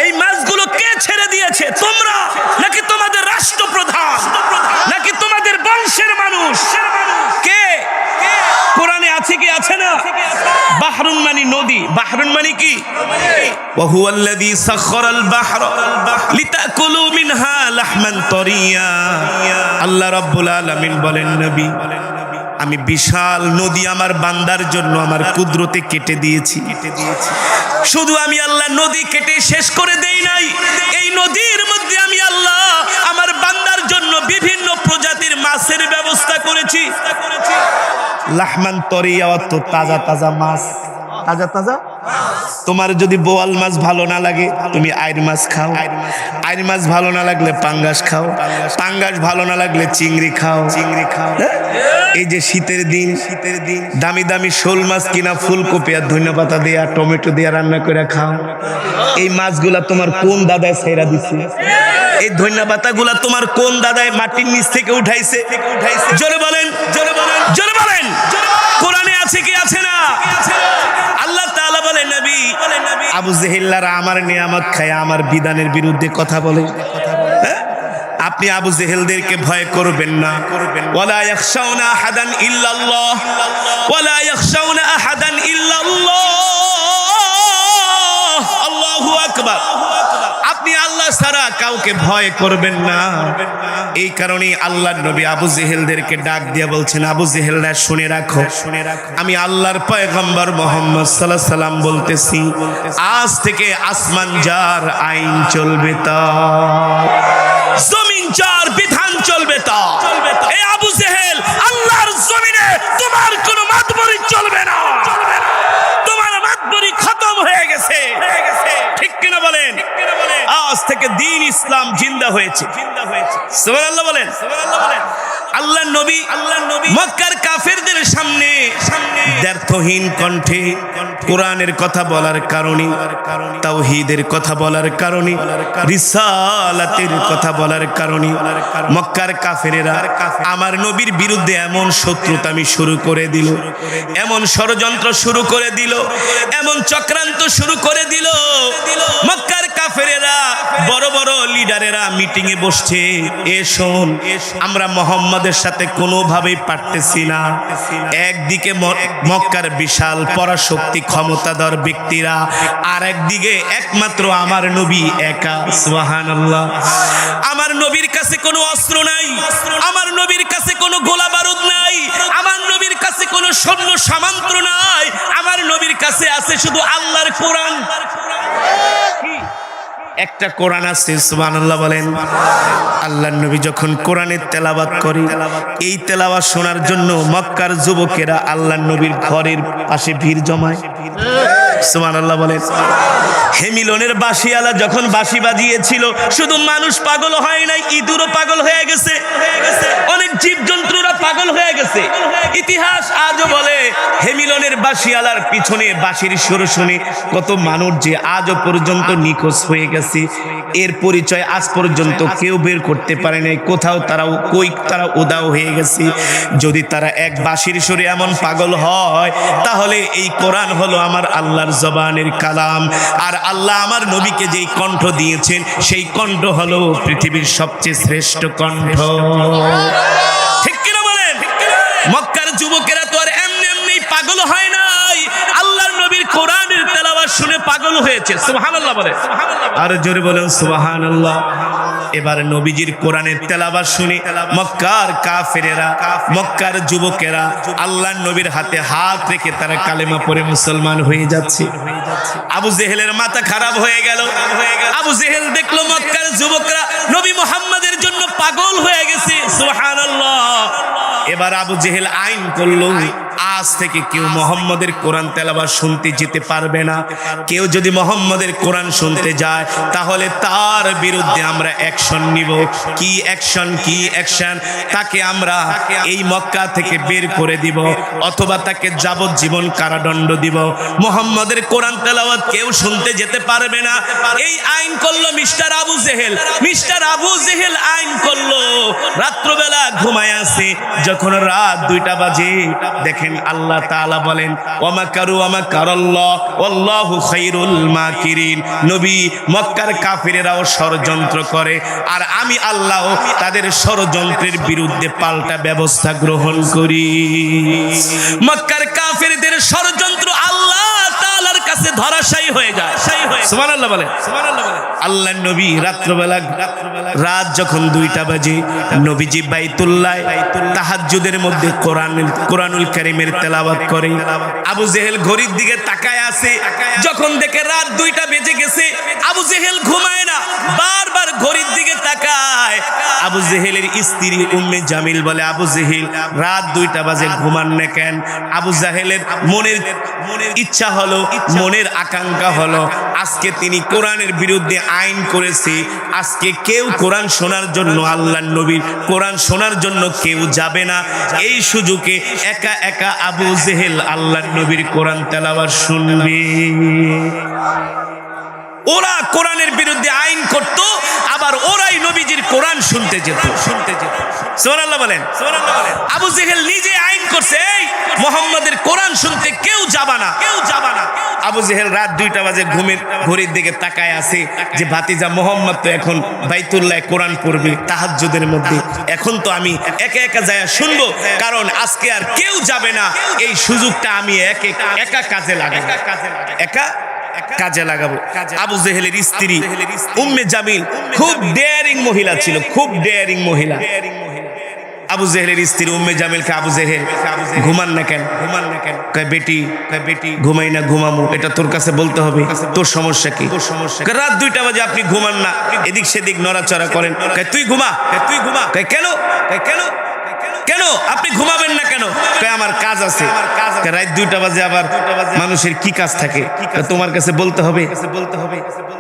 এই মাছগুলো কে ছেড়ে দিয়েছে? তোমরা নাকি তোমাদের রাষ্ট্রপ্রধান, নাকি তোমাদের বংশের মানুষ? কে? কোরআনে আছে কি আছে না? বাহরুন মানে নদী, বাহরুন মানে কি? ওয়াহুয়াল্লাযী সাখখারাল বাহরা লিতাকুলু মিনহা লাহমান তারিয়া। আল্লাহ রাব্বুল আলামিন বলেন, নবী আমি বিশাল নদী আমার বান্দার জন্য আমার কুদরতে কেটে দিয়েছি। শুধু আমি আল্লাহ নদী কেটে শেষ করে দেই নাই, এই নদীর মধ্যে আমি আল্লাহ আমার বান্দার জন্য বিভিন্ন প্রজাতির মাছের ব্যবস্থা করেছি। লাহমান তরিয়া, অর্থ তাজা তাজা মাছ, তাজা তাজা। তোমার যদি বোয়াল মাছ ভালো না লাগে তুমি আইর মাছ খাও, আইর মাছ ভালো না লাগলে পাঙ্গাস খাও, পাঙ্গাস ভালো না লাগলে চিংড়ি খাও। এই যে শীতের দিন দামি দামি শোল মাছ কিনা ফুলকপি আর ধনেপাতা দেয়া টমেটো দেয়া রান্না করে খাও। এই মাছগুলা তোমার কোন দাদায় ছেড়া দিছে? এই ধনেপাতা গুলা তোমার কোন দাদায় মাটির নিচ থেকে উঠাইছে? জোরে বলেন, কোরআনে আছে কি আছে না? আল্লাহ তাআলা বলে, নবী আবু জেহেলরা আমার নিয়ামত খায় আমার বিধানের বিরুদ্ধে কথা বলে। আপনি আবু জেহেলদেরকে ভয় করবেন না। ওয়ালা ইয়াখশাউনা আহাদান ইল্লাল্লাহ, ওয়ালা ইয়াখশাউনা আহাদান ইল্লাল্লাহ। আল্লাহু আকবার। আপনি আল্লাহ ছাড়া কাউকে ভয় করবেন না। এই কারণে আল্লাহর নবী আবু জেহেলদেরকে ডাক দিয়ে বলছেন, আবু জেহেলরা শুনে রাখো, আমি আল্লাহর পয়গম্বর মুহাম্মদ সাল্লাল্লাহু আলাইহি সাল্লাম বলতেছি, আজ থেকে আসমান যার আইন চলবে তার, জমিন যার বিধান চলবে তার। এই আবু জেহেল, আল্লাহর জমিনে তোমার কোনো মাতবরি চলবে না, তোমার মাতবরি খতম হয়ে গেছে, ঠিক কিনা বলেন? আজ থেকে দ্বীন ইসলাম জিন্দা হয়েছে। সুবহানাল্লাহ বলেন। আল্লাহর নবী মক্কার কাফেরদের সামনে দ্ব্যর্থহীন কণ্ঠে কোরআনের কথা বলার কারণে, তাওহীদের কথা বলার কারণে, রিসালাতের কথা বলার কারণে মক্কার কাফেরেরা আমার নবীর বিরুদ্ধে এমন শত্রুতামি শুরু করে দিল, এমন ষড়যন্ত্র শুরু করে দিল, এমন চক্রান্ত শুরু করে দিল। মক্কার কাফেরেরা বড় বড় লিডারেরা মিটিং এ বসছে, এ শোন আমরা মুহাম্মাদের সাথে কোনোভাবেই পারতেছি না। একদিকে মক্কার বিশাল পরাশক্তি ক্ষমতাধর ব্যক্তিরা, আর একদিকে একমাত্র আমার নবী একা। সুবহানাল্লাহ। আমার নবীর কাছে কোনো অস্ত্র নাই, আমার নবীর কাছে কোনো গোলা বারুদ নাই, আমার নবীর কাছে কোনো সৈন্য সামন্ত নাই, আমার নবীর কাছে আছে শুধু আল্লাহর কোরআন। একটা কোরআন আছে। সুবহানাল্লাহ বলেন। আল্লাহর নবী যখন কোরআনের তেলাওয়াত করে, এই তেলাওয়াত শোনার জন্য মক্কার যুবকেরা আল্লাহর নবীর ঘরের পাশে ভিড় জমায়। সুবহানাল্লাহ বলেন। হেমিলনের বাঁশিওয়ালা যখন বাঁশি বাজিয়েছিল, শুধু মানুষ পাগল হয় নাই, ইঁদুরও পাগল হয়ে গেছে, অনেক জীবজন্তুরা পাগল হয়ে গেছে। ইতিহাস আজও বলে হেমিলনের বাঁশিওয়ালার পিছনে বাঁশির সুর শুনে কত মানুষ যে আজও পর্যন্ত নিখোঁজ হয়ে গেছে। এর পরিচয় আজ পর্যন্ত কেউ বের করতে পারে নাই, কোথাও তারা উদাও হয়ে গেছে। যদি তারা এক বাঁশির সুরে এমন পাগল হয়, তাহলে এই কোরআন হলো আমার আল্লাহর জবানের কালাম। আর আল্লাহ আমার নবীকে যেই কণ্ঠ দিয়েছেন, সেই কণ্ঠ হলো পৃথিবীর সবচেয়ে শ্রেষ্ঠ কণ্ঠ। ঠিক কিনা বলেন? মক্কার যুবকেরা তো আর এমনি এমনি পাগল হয় নাই, আল্লাহর নবীর কোরআনের তেলাওয়াত শুনে পাগল হয়েছে। সুবহানাল্লাহ বলেন। আর জোরে বলেন সুবহানাল্লাহ। এবার নবীজির কোরআনের তেলাওয়াত শুনে মক্কার কাফেরেরা, মক্কার যুবকেরা আল্লাহর নবীর হাতে হাত রেখে তারা কালেমা পড়ে মুসলমান হয়ে যাচ্ছে। আবু জেহেলের মাথা খারাপ হয়ে গেল। আবু জেহেল দেখলো মক্কার যুবকরা নবী মুহাম্মাদের জন্য পাগল হয়ে গেছে। সুবহানাল্লাহ। এবার আবু জেহেল আইন করলো, আজ থেকে কেউ মুহাম্মাদের কোরআন তেলাওয়াত শুনতে যেতে পারবে না। কেউ যদি মুহাম্মাদের কোরআন শুনতে যায়, তাহলে তার বিরুদ্ধে আমরা অ্যাকশন নিব। কি অ্যাকশন? তাকে আমরা এই মক্কা থেকে বের করে দিব, অথবা তাকে যাবজ্জীবন কারাদণ্ড দিব। মুহাম্মাদের কোরআন তেলাওয়াত কেউ শুনতে যেতে পারবে না। এই আইন করলো মিস্টার আবু জেহেল আইন করলো। রাত্রবেলা ঘুমায় আছে, যখন রাত 2টা বাজে, দেখেন আল্লাহ তাআলা বলেন ওয়ামাকারু ওয়ামাকারাল্লাহ ওয়াল্লাহু খায়রুল মাকিরিন। নবী, মক্কার কাফিরেরাও ষড়যন্ত্র করে, আর আমি আল্লাহ তাদের ষড়যন্ত্রের বিরুদ্ধে পাল্টা ব্যবস্থা গ্রহণ করি। মক্কার কাফিরদের ষড়যন্ত্র আল্লাহ তাআলার কাছে ধরাশায়ী হয়ে যায়। সুবহানাল্লাহ বলেন। আল্লাহর নবী রাত্রবেলা, রাত যখন 2টা বাজে, নবীজি বাইতুল্লাহ তাহাজ্জুদের মধ্যে কোরআনুল কারীমের তেলাওয়াত করে। আবু জেহেল ঘড়ির দিকে তাকায় আছে, যখন দেখে রাত 2টা বেজে গেছে, আবু জেহেল ঘুমায় না, বারবার ঘড়ির দিকে তাকায়। আবু জেহেলের স্ত্রী উম্মে জামিল বলে, আবু জেহেল রাত 2টা বাজে ঘুমান না কেন? আবু জেহেলের মনের ইচ্ছা হলো, মনের আকাঙ্ক্ষা হলো, আজকে তিনি কোরআনের বিরুদ্ধে আইন করেছে, আজকে কেউ কোরআন শোনার জন্য, আল্লাহর নবীর কোরআন শোনার জন্য কেউ যাবে না। এই সুযোগে একা একা আবু জেহেল আল্লাহর নবীর কোরআন তেলাওয়াত শুনবে। ওরা কোরআনের বিরুদ্ধে আইন করত, আবার ওরাই নবীজির কোরআন শুনতে যেত। সুবহানাল্লাহ বলেন। আবু জেহেল নিজে আইন করছে, এই মুহাম্মাদের কোরআন শুনতে কেউ যাবা না। আবু জেহেল রাত 2টা বাজে ঘড়ির দিকে তাকায় আছে যে ভাতিজা মুহাম্মদ তো এখন বাইতুল্লাহ কোরআন পড়বে তাহাজ্জুদের মধ্যে, এখন তো আমি একা একা যায় শুনবো, কারণ আজকে আর কেউ যাবে না, এই সুযোগটা আমি একা কাজে লাগাবো। আবু জেহেলের স্ত্রী উম্মে জামিল খুব ডেয়ারিং মহিলা ছিল, খুব ডেয়ারিং মহিলা। আবু জেহেলের স্ত্রী উম্মে জামিলকে আবু জেহেল ঘুমান না কেন? কয় বেটি ঘুমাই না, ঘুমামু, এটা তোর কাছে বলতে হবে, তোর সমস্যা কি? রাত 2টা বাজে আপনি ঘুমান না, এদিক সেদিক নড়াচড়া করেন। কয় তুই ঘুমা। কয় কেন আপনি ঘুমাবেন না কেন? কয় আমার কাজ আছে। রাত 2টা বাজে আবার মানুষের কি কাজ থাকে, তোমার কাছে বলতে হবে।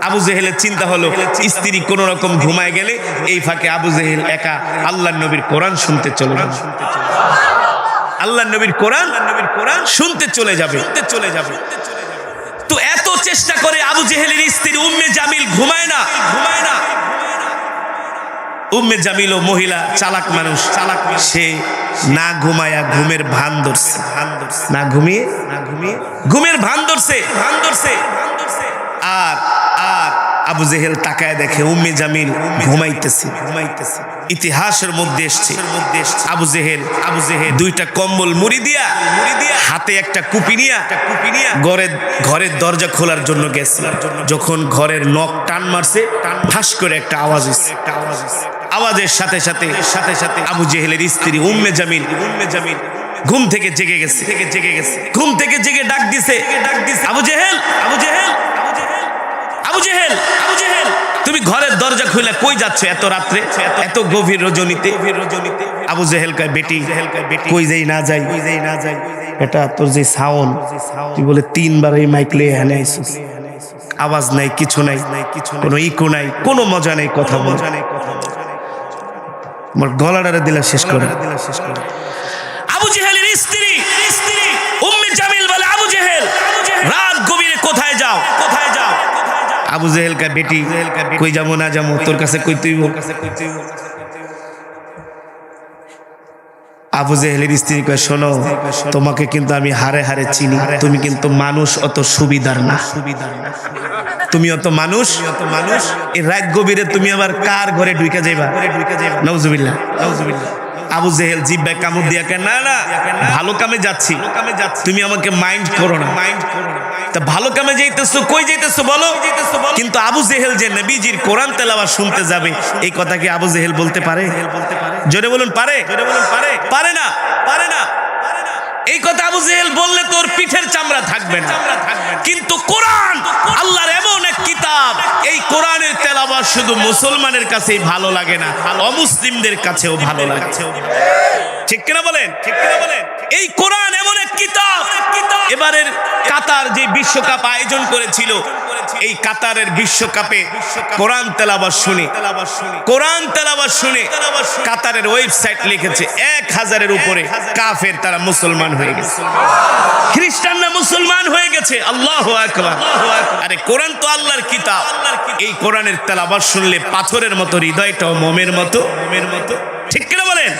আবু জেহেলের চিন্তা হলো, স্ত্রী কোন রকম ঘুমায় গেলে এই ফাঁকে আবু জেহেল একা আল্লাহর নবীর কোরআন শুনতে চলে যাবে। আল্লাহর নবীর কোরআন শুনতে চলে যাবে। তো এত চেষ্টা করে আবু জেহেলের স্ত্রী উম্মে জামিল ঘুমায় না। উম্মে জামিল মহিলা চালাক মানুষ, সে না ঘুমায়া ঘুমের ভান ধরছে, না ঘুমিয়ে ঘুমের ভান ধরছে। আর আবু জেহেল তাকায় দেখে উম্মে জামিল ঘুমাইতেছে। ইতিহাসের মধ্যে এসছে আবু জেহেল দুইটা কম্বল মুড়ি দিয়া হাতে একটা কুপি নিয়া ঘরের দরজা খোলার জন্য গেছে। যখন ঘরের নখ টান মারছে, ঠাস করে একটা আওয়াজ হইছে। আওয়াজের সাথে সাথে আবু জেহেলের স্ত্রী উম্মে জামিল ঘুম থেকে জেগে গেছে। ঘুম থেকে জেগে ডাক দিছে, আবু জেহেল তুমি ঘরের দরজা খুলে কই যাচ্ছ এত রাত্রে, এত গভীর রজনীতে? আবু জেহেল কয়, বেটি কই যাই না যাই এটা তোর যে সাউন্ড, তুই বলে 3 বার এই মাইক লয়ে এনে আইছিস, আওয়াজ নাই, কিছু নাই, কোনো ইকো নাই, কোনো মজা নেই, কথা মজা নেই, আমার গলাটারে দিলা শেষ করে। আবু জেহেলের স্ত্রী উম্মে জামিল বলে, আবু জেহেল রাত গভীরে কোথায় যাও? আবু জেহেল কা বেটি কই যাবো না যাবো, তোর কাছে কই তুই? আবু জেহেলের স্ত্রী কয়, শোনো, তোমাকে কিন্তু আমি হারে হারে চিনি, তুমি কিন্তু মানুষ অত সুবিধার না, তুমি অত মানুষ এই রাত গভীরে তুমি আবার কার ঘরে ঢুকে যাইবা? নাউজুবিল্লাহ। আবু জেহেল জিব্বায় কামড় দিয়া কে, না ভালো কামে যাচ্ছি, তুমি আমাকে মাইন্ড করো না। তা ভালো কামে যাইতেছো, কই যাইতেছো বলো? কিন্তু আবু জেহেল যে নবীজির কোরআন তেলাওয়াত শুনতে যাবে, এই কথা কি আবু জেহেল বলতে পারে? জোরে বলুন, পারে? পারে না। এই কথা আবু জেহেল বললে তোর পিঠের চামড়া থাকবে না। কিন্তু কোরআন আল্লাহর এমন এক কিতাব, এই কোরআনের তেলাওয়াত শুধু মুসলমানের কাছেই ভালো লাগে না, অমুসলিমদের কাছেও ভালো লাগে। ঠিক কিনা বলেন? এই কোরআন এমন এক কিতাব। এবারের কাতার যে বিশ্বকাপ আয়োজন করেছিল, এই কাতারের বিশ্বকাপে কোরআন তেলাওয়াত শুনে কাতারের ওয়েবসাইট লিখেছে 1000-এর উপরে কাফের তারা মুসলমান হয়ে গেছে, খ্রিস্টানরা মুসলমান হয়ে গেছে। আল্লাহু আকবার। আরে কোরআন তো আল্লাহর কিতাব, এই কোরআনের তেলাওয়াত শুনলে পাথরের মতো হৃদয়টাও মোমের মতো। ঠিক কিনা বলেন?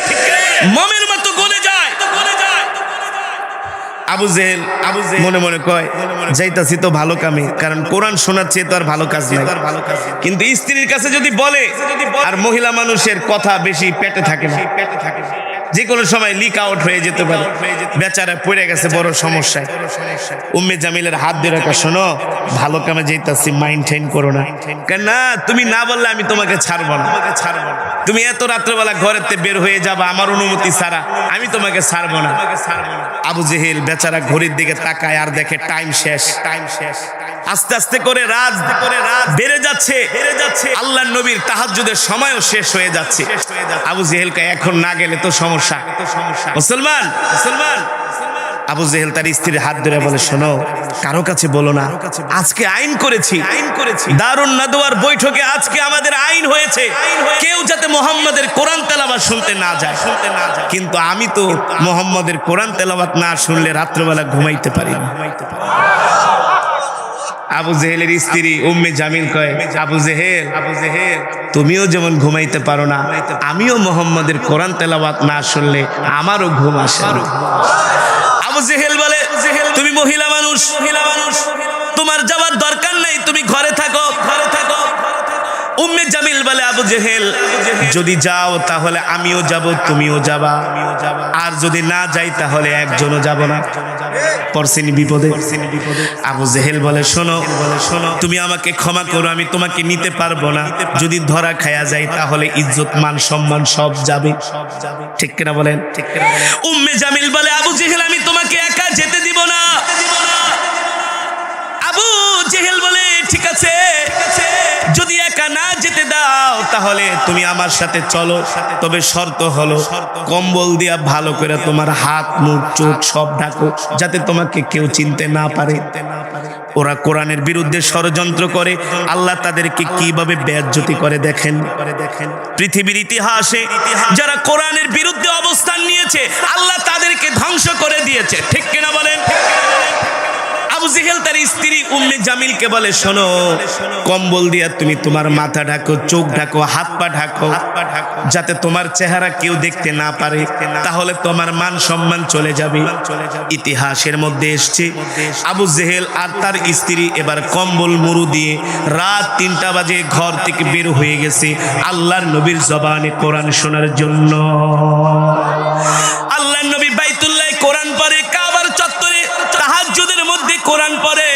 মোমের মতো গলে যায়। আবু জেহেল মনে মনে কয়, যাইতাছি তো ভালো কামে, কারণ কোরআন শোনার চেয়ে তো আর ভালো কাজ নাই। কিন্তু স্ত্রীর কাছে যদি বলে, আর মহিলা মানুষের কথা বেশি পেটে থাকে না, যে কোনো সময় লিক আউট হয়ে যেতে পারে। বেচারা পড়ে গেছে বড় সমস্যায়। উম্মে জামিলের হাত ধরে রাখা, শোনো, ভালো কামে যাইতাছি, মাইন্ড করো না। কেন না, তুমি না বললে আমি তোমাকে ছাড়বো না। তুমি এত রাত্রেবেলা ঘরেতে বের হয়ে যাবা আমার অনুমতি ছাড়া, আমি তোমাকে ছাড়বো না। আবু জেহেল বেচারা ঘড়ির দিকে তাকায় আর দেখে টাইম শেষ। আস্তে আস্তে করে রাত বেড়ে যাচ্ছে। আল্লাহর নবীর তাহাজ্জুদের সময়ও শেষ হয়ে যাচ্ছে। আবু জেহেলকে এখন না গেলে তো সমস্যা। মুসলমান আবু জেহেল তার স্ত্রীর হাত ধরে বলে, শোনো, কারো কাছে বলো না, আজকে আইন করেছি দারুন নাদওয়ার বৈঠকে আজকে আমাদের আইন হয়েছে, কেউ যাতে মুহাম্মাদের কোরআন তেলাওয়াত শুনতে না যায়। কিন্তু আমি তো মুহাম্মাদের কোরআন তেলাওয়াত না শুনলে রাত্রেবেলা ঘুমাইতে পারি না। আবু জেহেলের স্ত্রী উম্মে জামিল কয়, আবু জেহেল তুমিও যেমন ঘুমাইতে পারো না, আমিও মুহাম্মাদের কোরআন তেলাওয়াত না শুনলে আমারও ঘুম আসে না। আবু জেহেল বলে, তুমি মহিলা মানুষ, তোমার যাওয়ার দরকার নাই, তুমি ঘরে থাকো। উম্মে জামিল বলে, আবু জেহেল যদি যাও তাহলে আমিও যাব, তুমিও যাবা, আর যদি না যাই তাহলে একজনও যাব না, পড়ছেনি বিপদে। আবু জেহেল বলে, শোনো, তুমি আমাকে ক্ষমা করো, আমি তোমাকে নিতে পারবো না। যদি ধরা খায়া যায় তাহলে ইজ্জত মান সম্মান সব যাবে। ঠিক কিনা বলেন? উম্মে জামিল বলে, আবু জেহেল আমি তোমাকে একা যেতে দিব না। আবু জেহেল বলে, ঠিক আছে, যদি একা না যেতে দাও তাহলে তুমি আমার সাথে চলো, তবে শর্ত হলো কম্বল দিয়া ভালো করে তোমার হাত মুখ চোখ সব ঢাকো, যাতে তোমাকে কেউ চিনতে না পারে। ওরা কোরআনের বিরুদ্ধে ষড়যন্ত্র করে, আল্লাহ তাদেরকে কিভাবে বেইজ্জতি করে দেখেন। পৃথিবীর ইতিহাসে যারা কোরআনের বিরুদ্ধে অবস্থান নিয়েছে, আল্লাহ তাদেরকে ধ্বংস করে দিয়েছে। ঠিক কিনা বলেন? আবু জেহেল তার স্ত্রী উম্মে জামিলকে বলে, শোনো, কম্বল দিয়া তুমি তোমার মাথা ঢাকো, চোখ ঢাকো, হাত পা ঢাকো, যাতে তোমার চেহারা কেউ দেখতে না পারে, তাহলে তোমার মান সম্মান চলে যাবে। ইতিহাসের মধ্যে এসছে আবু জেহেল আর তার স্ত্রী এবার কম্বল মুড়ু দিয়ে রাত 3টা বাজে ঘর থেকে বের হয়ে গেছে আল্লাহর নবীর জবানে কোরআন শোনার জন্য। আল্লাহর নবী বাইতুল্লাহে কোরআন পড়ে, কাবার চত্বরে তাহাজ্জুদের মধ্যে কোরআন পড়ে।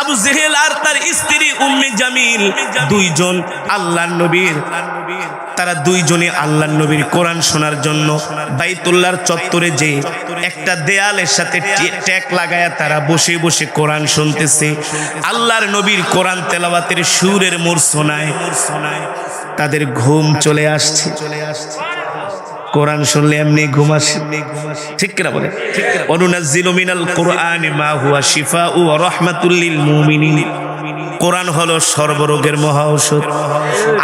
আবু জেহেল আর তার স্ত্রী উম্মে জামিল দুইজন আল্লাহর নবীর, তারা দুইজনে আল্লাহর নবীর কোরআন শোনার জন্য বাইতুল্লাহর চত্বরে যে একটা দেয়ালের সাথে ট্যাক লাগায়া তারা বসে বসে কোরআন শুনতেছে। আল্লাহর নবীর কোরআন তেলাওয়াতের সুরের মূর্ছনায় তাদের ঘুম চলে আসছে। কোরআন শুনলে এমনি ঘুম আসে, ঠিক কিনা বলে? অনুনাজ্জিলু মিনাল কুরআনি মা হুয়া শিফাউ ওয়া রাহমাতুল লিল মুমিনিন। কোরআন হলো সর্বরোগের মহা ঔষধ।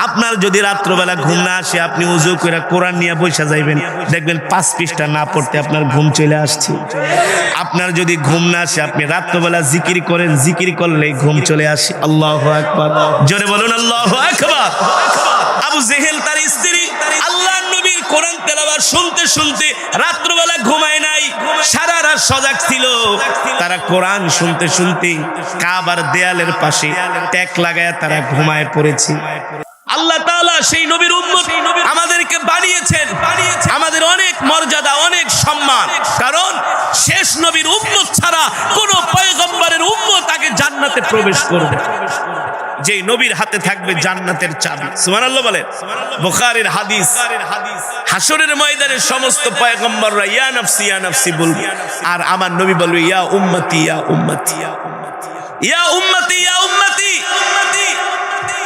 আপনার যদি রাত্রবেলা ঘুম না আসে, আপনি ওযু করে কোরআন নিয়ে বসে যাইবেন, দেখবেন 5 পৃষ্ঠা না পড়তে আপনার ঘুম চলে আসছে। আপনার যদি ঘুম না আসে, আপনি রাত্রবেলা জিকির করেন, জিকির করলেই ঘুম চলে আসে। আল্লাহু আকবার, জোরে বলুন আল্লাহু আকবার। আবু জেহেল তার স্ত্রী আল্লাহর নবীর কোরআন তেলাওয়াত শুনতে শুনতে রাত্রবেলা ঘুমায় নাই, সারা রাত সজাগ ছিল। তারা কোরআন শুনতে শুনতে কাবার দেয়ালের পাশে ট্যাক লাগায়া তারা ঘুমায় পড়েছে। আল্লাহ তাআলা সেই নবীর উম্মত আমাদেরকে বানিয়েছেন, আমাদের অনেক মর্যাদা, অনেক সম্মান, কারণ শেষ নবীর উম্মত ছাড়া কোন পয়গম্বরের উম্মত আগে জান্নাতে প্রবেশ করবে। যে নবীর হাতে থাকবে জান্নাতের চাবি। সুবহানাল্লাহ বলেন। বুখারীর হাদিস, হাসরের ময়দানে সমস্ত পয়গম্বররা ইয়া নাফসি ইয়া নাফসি বলবে, আর আমার নবী বলবে ইয়া উম্মতি ইয়া উম্মতি ইয়া উম্মতি ইয়া উম্মতি।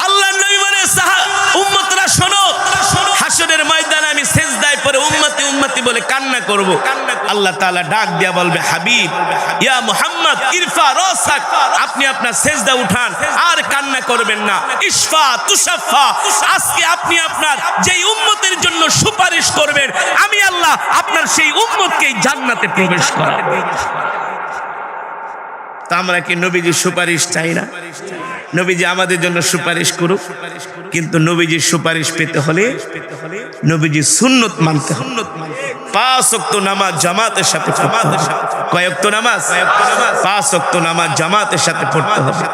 আল্লাহর নবী বলে, উম্মতরা শোনো, হাসরের ময়দানে আমি সিজদায় পড়ে উম্মতি উম্মতি বলে কান্না করব। আল্লাহ তাআলা ডাক দিয়া বলবে, হাবিব ইয়া মুহাম্মদ ইরফা রাসাক, আপনি আপনার সিজদা উঠান আর কান্না করবেন না। ইশফা তুশাফা, আজকে আপনি আপনার যেই উম্মতের জন্য সুপারিশ করবেন, আমি আল্লাহ আপনার সেই উম্মতকে জান্নাতে প্রবেশ করাবো। তা আমরা কি নবীজির সুপারিশ চাই না? নবীজি আমাদের জন্য সুপারিশ করুক, কিন্তু নবীজির সুপারিশ পেতে হলে নবীজির সুন্নত মানতে হবে। 5 ওয়াক্ত নামাজ জামাতের সাথে পড়তে হবে। কয় ওয়াক্ত নামাজ? 5 ওয়াক্ত নামাজ জামাতের সাথে পড়তে হবে।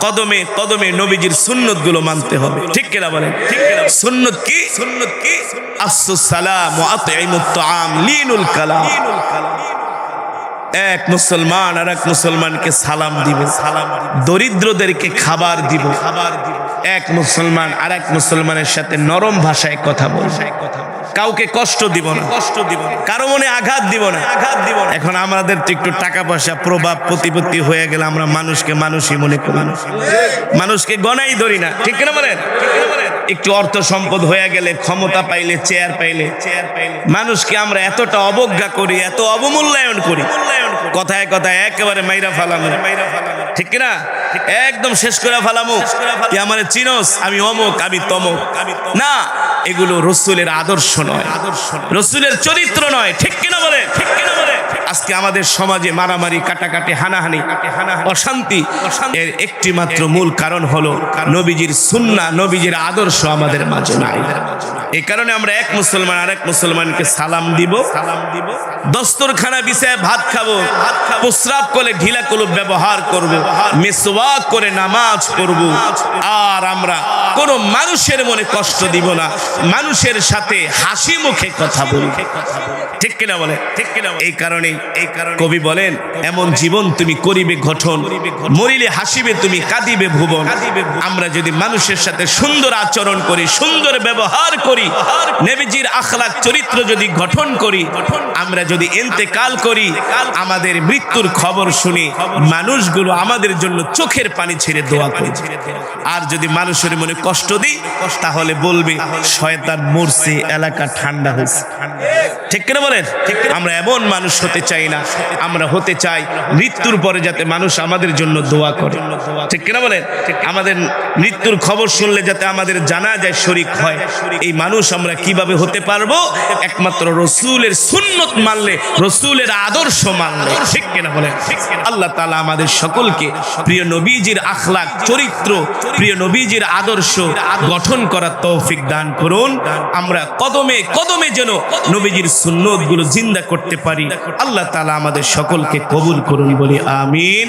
কদমে কদমে নবীজির সুন্নত গুলো মানতে হবে, ঠিক কিনা বলেন? সুন্নত কি? সুন্নত কি? আফসুস সালাম ওয়া আতঈমুত তাআম লিনুল কালাম। এক মুসলমান আর এক মুসলমানকে সালাম দিবে, দরিদ্রদেরকে খাবার দিব, এক মুসলমান আর এক মুসলমানের সাথে নরম ভাষায় কথা বলবে, কাউকে কষ্ট দিব না, কারো মনে আঘাত দিব না। এখন আমাদের তো একটু টাকা পয়সা প্রভাব প্রতিপত্তি হয়ে গেলে আমরা মানুষকে মানুষই মনে করি, মানুষকে গণাই ধরি না, ঠিক না বলেন? একটু অর্থ সম্পদ হয়ে গেলে, ক্ষমতা পাইলে, চেয়ার পাইলে মানুষকে আমরা এতটা অবজ্ঞা করি, এত অবমূল্যায়ন করি, কথায় কথায় একেবারে মাইরা ফালামু, ঠিক না? একদম শেষ করে ফালামু, তুই আমারে চিনোস, আমি অমুক, আমি তমুক। না, এগুলো রসুলের আদর্শ নয়, রসুলের চরিত্র নয়, ঠিক কিনা বলে? ঠিক কিনা বলে? আজকে আমাদের সমাজে মারামারি, কাটাকাটি, হানাহানি, অশান্তি, এর একটি মাত্র মূল কারণ হলো নবীজির সুন্নাহ, নবীজির আদর্শ আমাদের মাঝে নাই। এই কারণে আমরা এক মুসলমান আর এক মুসলমানকে সালাম দিব, দস্তরখানা বিছায় ভাত খাবো, প্রস্রাব করে ঢিলা কলুপ ব্যবহার করব, মিসওয়াক করে নামাজ পড়ব, আর আমরা কোন মানুষের মনে কষ্ট দিব না, মানুষের সাথে হাসি মুখে কথা বলব, ঠিক কিনা বলে? ঠিক কিনা? এই কারণে কবি বলেন, এমন জীবন তুমি করিবে গঠন, মরিলে হাসিবে তুমি, কাঁদিবে ভুবন। আমরা যদি মানুষের সাথে সুন্দর আচরণ করি, সুন্দর ব্যবহার করি, নবীজির আখলাক চরিত্র যদি গঠন করি, আমরা যদি ইন্তেকাল করি, আমাদের মৃত্যুর খবর শুনে মানুষগুলো আমাদের জন্য চোখের পানি ছেড়ে দোয়া করে। আর যদি মানুষের মনে কষ্ট দিই, তাহলে বলবে শয়তান মরছে, এলাকা ঠান্ডা হয়েছে, ঠিক কিনা বলেন? আমরা এমন মানুষ হতে চাই না, আমরা হতে চাই মৃত্যুর পরে যাতে মানুষ আমাদের জন্য দোয়া করে, ঠিক কিনা বলেন? আমাদের মৃত্যুর খবর শুনলে যাতে আমাদের জানাজায় শরীক হয়, এই মানুষ আমরা কিভাবে হতে পারবো? একমাত্র রসুলের সুন্নত মানলে, রসুলের আদর্শ মানলে, ঠিক কিনা বলেন? আল্লাহ তাআলা আমাদের সকলকে প্রিয় নবীজির আখলাক, চরিত্র, প্রিয় নবীজির আদর্শ গঠন করার তৌফিক দান করুন। আমরা কদমে কদমে যেন নবীজির সুন্নতগুলো জিন্দা করতে পারি। আল্লাহ তাআলা আমাদের সকলকে কবুল করুন, বলি আমিন।